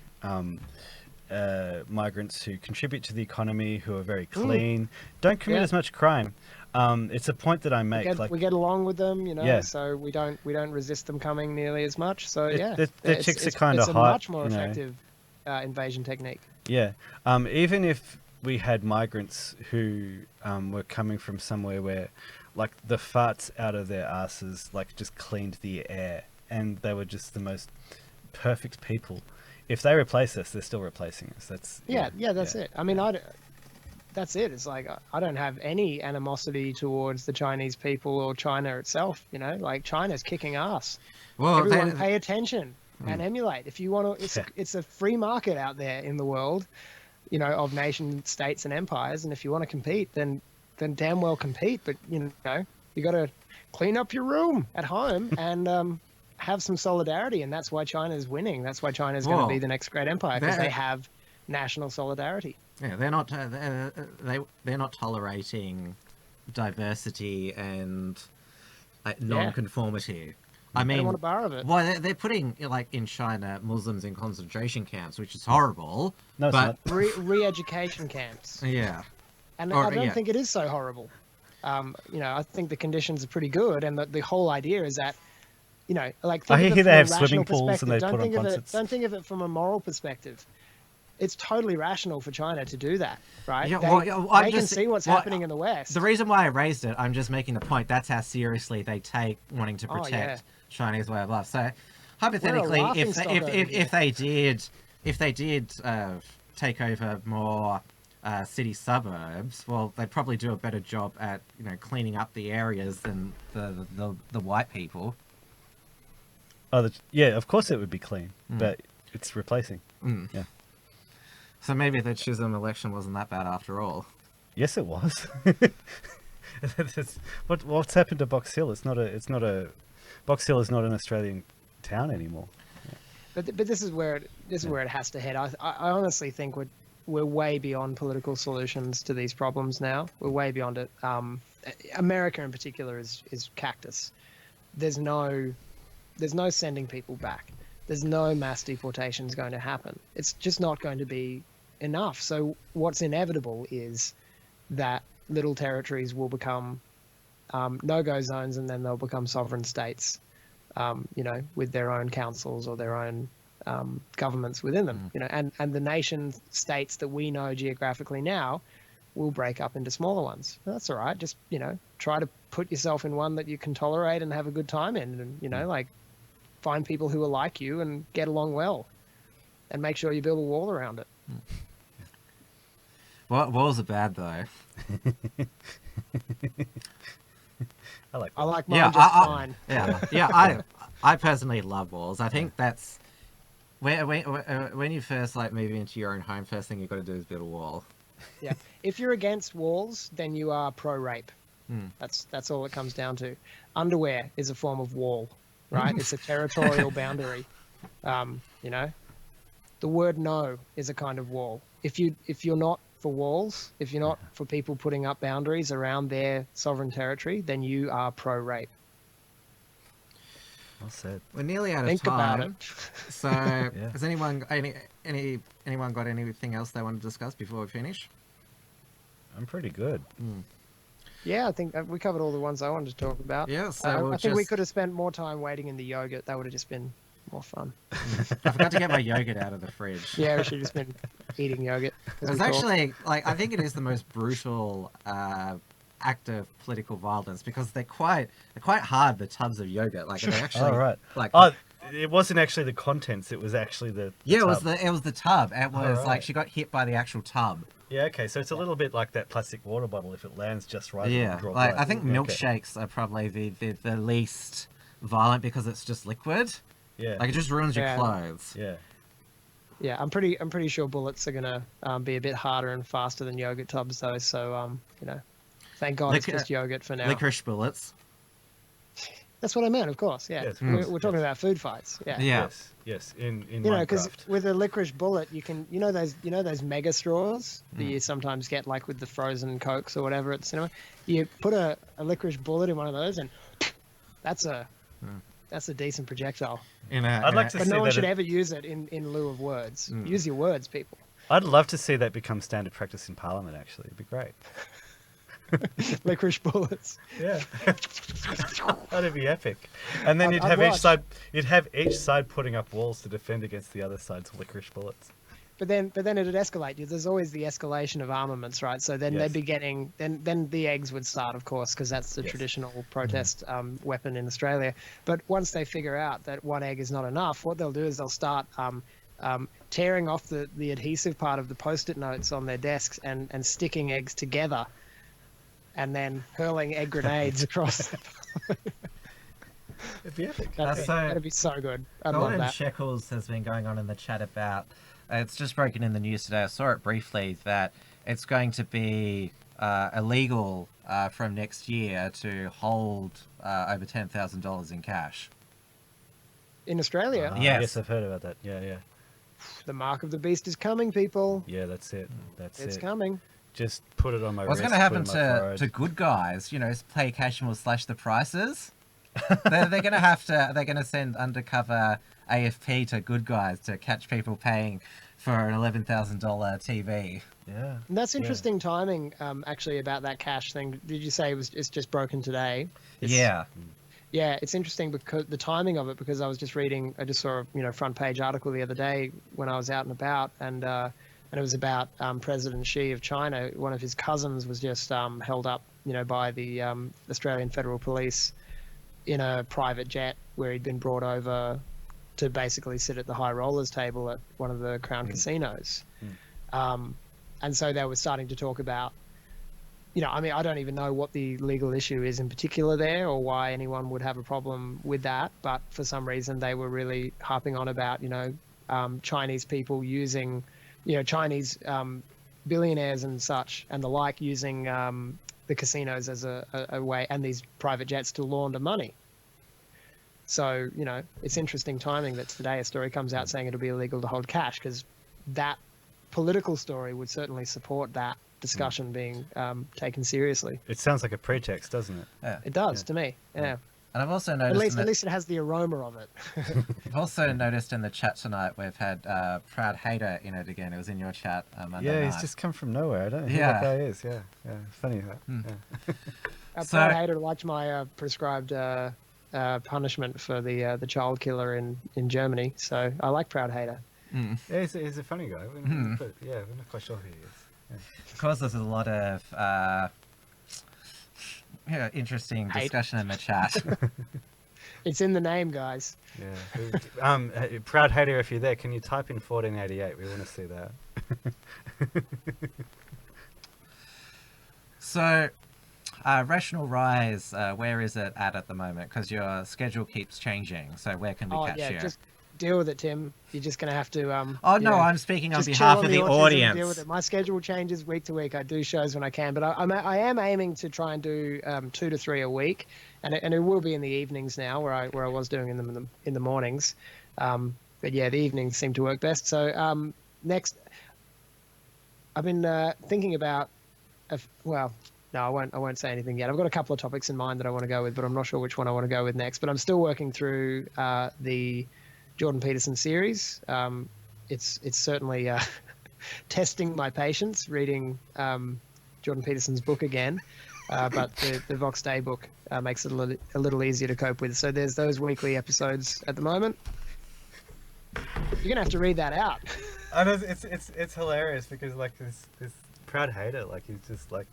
migrants who contribute to the economy, who are very clean, don't commit as much crime. It's a point that I make. We get along with them, you know, so we don't resist them coming nearly as much. So the chicks are kind of hot. It's a much more effective invasion technique. Yeah, even if we had migrants who were coming from somewhere where, like, the farts out of their asses, like, just cleaned the air, and they were just the most perfect people. If they replace us, they're still replacing us. That's it. I mean, that's it. It's like, I don't have any animosity towards the Chinese people or China itself. You know, like, China's kicking ass. Well, everyone pay attention and emulate. If you want to, it's a free market out there in the world, you know, of nation states and empires. And if you want to compete, then damn well compete. But, you know, you got to clean up your room at home and have some solidarity. And that's why China's winning. That's why China's going to be the next great empire, because they have national solidarity. Yeah, they're not tolerating diversity and non-conformity. I mean, don't want a bar of it. Well, they're putting, like, in China, Muslims in concentration camps, which is horrible. No, but it's not. Re-education camps. Yeah. And I don't think it is so horrible. You know, I think the conditions are pretty good, and the whole idea is that, you know, like, I hear they have swimming pools and they put on concerts. Don't think of it from a moral perspective. It's totally rational for China to do that, right? Yeah, they can see what's happening in the West. The reason why I raised it, I'm just making the point, that's how seriously they take wanting to protect Chinese way of life. So, hypothetically, if they did take over more city suburbs, well, they'd probably do a better job at, you know, cleaning up the areas than the white people. Oh, of course it would be clean, but it's replacing. Yeah. So maybe the Chisholm election wasn't that bad after all. Yes, it was. What's happened to Box Hill? Box Hill is not an Australian town anymore. Yeah. But this is where it has to head. I honestly think we're way beyond political solutions to these problems now. We're way beyond it. America in particular is cactus. There's no sending people back. There's no mass deportations going to happen. It's just not going to be enough. So what's inevitable is that little territories will become no-go zones, and then they'll become sovereign states, you know, with their own councils or their own governments within them, you know, and the nation states that we know geographically now will break up into smaller ones. That's all right. Just, you know, try to put yourself in one that you can tolerate and have a good time in, and, you know, like, find people who are like you and get along well, and make sure you build a wall around it. Well, walls are bad though. I like mine just fine. I personally love walls. I think that's when you first, like, move into your own home, first thing you've got to do is build a wall. Yeah. If you're against walls, then you are pro-rape. That's all it comes down to. Underwear is a form of wall, right? It's a territorial boundary. You know, the word no is a kind of wall. If you're not for walls, if you're not for people putting up boundaries around their sovereign territory, then you are pro-rape. Well said. We're nearly out of Think time. about it. So, has anyone got anything else they want to discuss before we finish? I'm pretty good. Yeah, I think we covered all the ones I wanted to talk about. Yeah, so I think we could have spent more time waiting in the yogurt. That would have just been more fun. I forgot to get my yogurt out of the fridge. Yeah, we should have just been eating yogurt. It's actually, like, I think it is the most brutal act of political violence, because they're quite hard, the tubs of yogurt. Like, they actually it wasn't actually the contents, it was actually the tub. It it was the tub. It was like she got hit by the actual tub. Yeah, okay, so it's a little bit like that plastic water bottle. If it lands just right, Yeah, it'll drop like right. I think Okay. milkshakes are probably the least violent because it's just liquid. Yeah. Like it just ruins your Yeah. clothes. Yeah. Yeah, I'm pretty sure bullets are gonna be a bit harder and faster than yogurt tubs though. So thank God it's just yogurt for now. Licorice bullets. That's what I meant, of course. Yeah, Yes, we're talking about food fights. Yeah. Yeah. Yes. In Because Minecraft. with a licorice bullet, you can those mega straws that you sometimes get like with the frozen Cokes or whatever at the cinema. You put a licorice bullet in one of those, and that's a decent projectile. I'd like to But see no one that should ever use it in lieu of words. Use your words, people. I'd love to see that become standard practice in Parliament. Actually, it'd be great. Licorice bullets. Yeah, that'd be epic. And then I'd you'd have watch. each side putting up walls to defend against the other side's licorice bullets. But then it'd escalate. There's always the escalation of armaments, right? So then Yes. they'd be getting then the eggs would start, of course, because that's the Yes. traditional protest weapon in Australia. But once they figure out that one egg is not enough, what they'll do is they'll start tearing off the adhesive part of the post-it notes on their desks and sticking eggs together, and then hurling egg grenades across. It'd be epic. That'd be so good. I'd love that. Unshackled has been going on in the chat about. It's just broken in the news today. I saw it briefly that it's going to be illegal from next year to hold over $10,000 in cash. In Australia, Yes, I've heard about that. Yeah. the mark of the beast is coming, people. Yeah, that's it. It's coming. Just put it on my What's wrist. going to happen put it on my to forehead. good guys? You know, play cash and we'll slash the prices. they're going to have to. They're going to send undercover AFP to good guys to catch people paying for an $11,000 TV. Yeah. And that's interesting timing, actually, about that cash thing. Did you say it's just broken today? Yeah. Yeah, it's interesting because the timing of it. Because I just saw a front page article the other day when I was out and about, and it was about President Xi of China. One of his cousins was just held up, by the Australian Federal Police in a private jet where he'd been brought over to basically sit at the high rollers table at one of the Crown casinos. And so they were starting to talk about, I don't even know what the legal issue is in particular there or why anyone would have a problem with that. But for some reason, they were really harping on about, Chinese people using, Chinese billionaires and such and the like using the casinos as a way and these private jets to launder money. So, it's interesting timing that today a story comes out saying it'll be illegal to hold cash, because that political story would certainly support that discussion being taken seriously. It sounds like a pretext, doesn't it? Yeah. It does to me. Yeah. And I've also noticed. At least it has the aroma of it. I've also noticed in the chat tonight we've had Proud Hater in it again. It was in your chat Monday Yeah, night. he's just come from nowhere. I don't know who Yeah. that guy is. Yeah. Funny that. Yeah. So- Proud hater liked my prescribed punishment for the child killer in Germany. So I like Proud Hater. Yeah, he's a funny guy. But yeah, we're not quite sure who he is. Yeah. Of course, there's a lot of interesting Hate. discussion in the chat. It's in the name, guys. Yeah. Proud hater, if you're there, can you type in 1488? We want to see that. So, Rational Rise, where is it at the moment? Because your schedule keeps changing. So where can we catch you? Just deal with it, Tim. You're just going to have to... I'm speaking on just behalf chill of the autism and audience. Deal with it. My schedule changes week to week. I do shows when I can, but I am aiming to try and do 2 to 3 a week, and it will be in the evenings now, where I was doing them in the mornings. But yeah, the evenings seem to work best. So next, I've been thinking about, no, I won't say anything yet. I've got a couple of topics in mind that I want to go with, but I'm not sure which one I want to go with next. But I'm still working through the Jordan Peterson series. It's certainly testing my patience reading Jordan Peterson's book again, but the Vox Day book makes it a little easier to cope with. So there's those weekly episodes at the moment. You're gonna have to read that out. I know it's hilarious because like this proud hater, like he's just like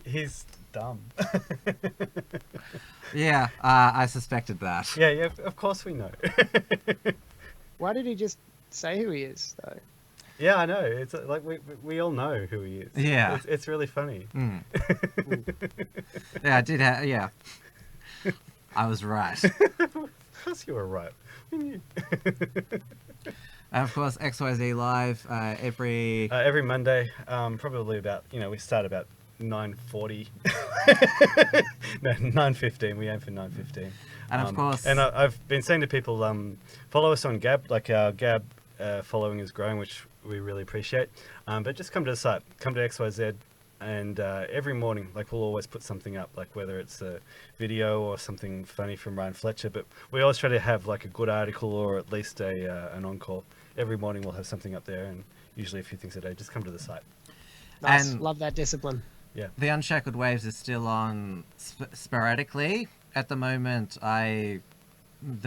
he's dumb. Yeah, I suspected that. Yeah, of course we know. Why did he just say who he is, though. Yeah, I know. It's like we all know who he is. Yeah. It's really funny. Mm. Yeah, I did have. Yeah, I was right. Of course you were right. And of course, XYZ Live every Monday, probably about, we start about 9:40. No, 9:15. We aim for 9:15. And of course, and I've been saying to people, follow us on Gab. Like our Gab following is growing, which we really appreciate. But just come to the site, come to XYZ, and every morning, like, we'll always put something up, like whether it's a video or something funny from Ryan Fletcher. But we always try to have like a good article or at least an encore. Every morning we'll have something up there, and usually a few things a day. Just come to the site. Nice. And love that discipline. Yeah. The Unshackled Waves is still on sporadically. At the moment, the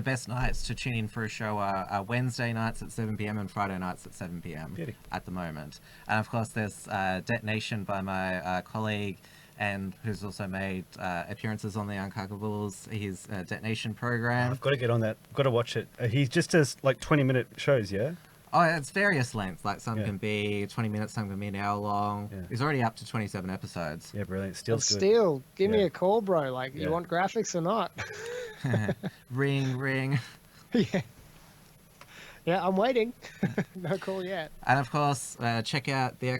best nights to tune in for a show are Wednesday nights at 7 p.m. and Friday nights at 7 p.m. Beauty. At the moment. And of course, there's Detonation by my colleague, and who's also made appearances on the Uncuckables, his Detonation program. I've got to get on that. Got to watch it. He just does like 20-minute shows, yeah? Oh, it's various lengths. Like some Yeah. can be 20 minutes, some can be an hour long. Yeah. He's already up to 27 episodes. Yeah, brilliant. Steel's good. Steel, give me Yeah. a call, bro. Like, Yeah. you want graphics or not? Ring, ring. Yeah. Yeah, I'm waiting. No call yet. And of course, check out the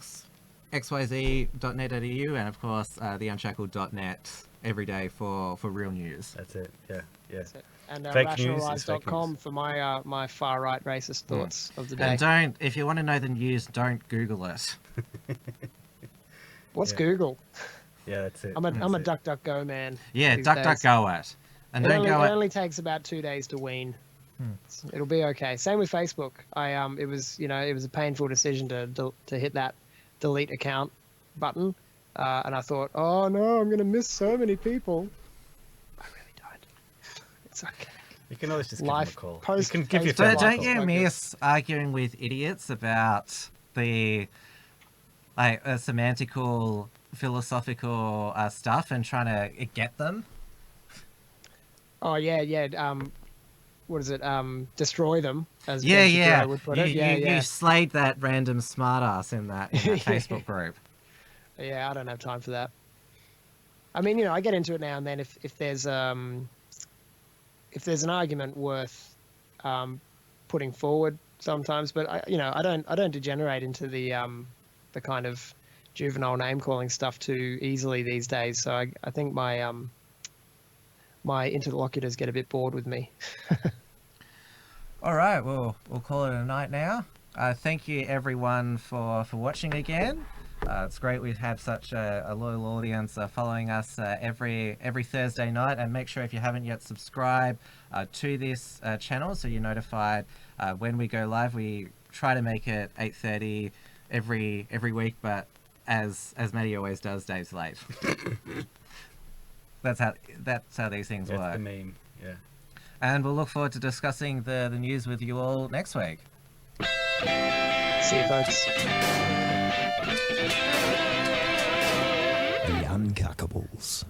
xyz.net.au and of course the unshackled.net every day for real news. That's it. Yeah, yeah. That's it. And Fake news is fake rationalize.com news. for my my far right racist thoughts of the day. And if you want to know the news, don't Google it. What's Yeah. Google? Yeah, that's it. I'm a That's it. DuckDuckGo man. Yeah, these duck, days. duck, go it. And It don't only, go it it. only takes about 2 days to wean. It'll be okay. Same with Facebook. It was a painful decision to hit that delete account button, and I thought, oh no, I'm gonna miss so many people. I really don't. It's okay. You can always just Life give him a call. You post- can give your Facebook friend a Don't life call. you focus. miss arguing with idiots about the semantical, philosophical stuff and trying to get them? Oh yeah. What is it? Destroy them, as Yeah, Ben Shapiro yeah. would put it. You slayed that random smartass in that Facebook group. Yeah, I don't have time for that. I mean, I get into it now and then if there's an argument worth putting forward sometimes, but I don't degenerate into the kind of juvenile name calling stuff too easily these days. So I think my my interlocutors get a bit bored with me. All right, well, we'll call it a night now. Thank you, everyone, for watching again. It's great we have such a loyal audience following us every Thursday night. And make sure if you haven't yet subscribed to this channel so you're notified when we go live. We try to make it 8:30 every week, but as Maddie always does, Dave's late. That's how these things That's work. the meme. Yeah. And we'll look forward to discussing the news with you all next week. See you, folks. The Uncuckables.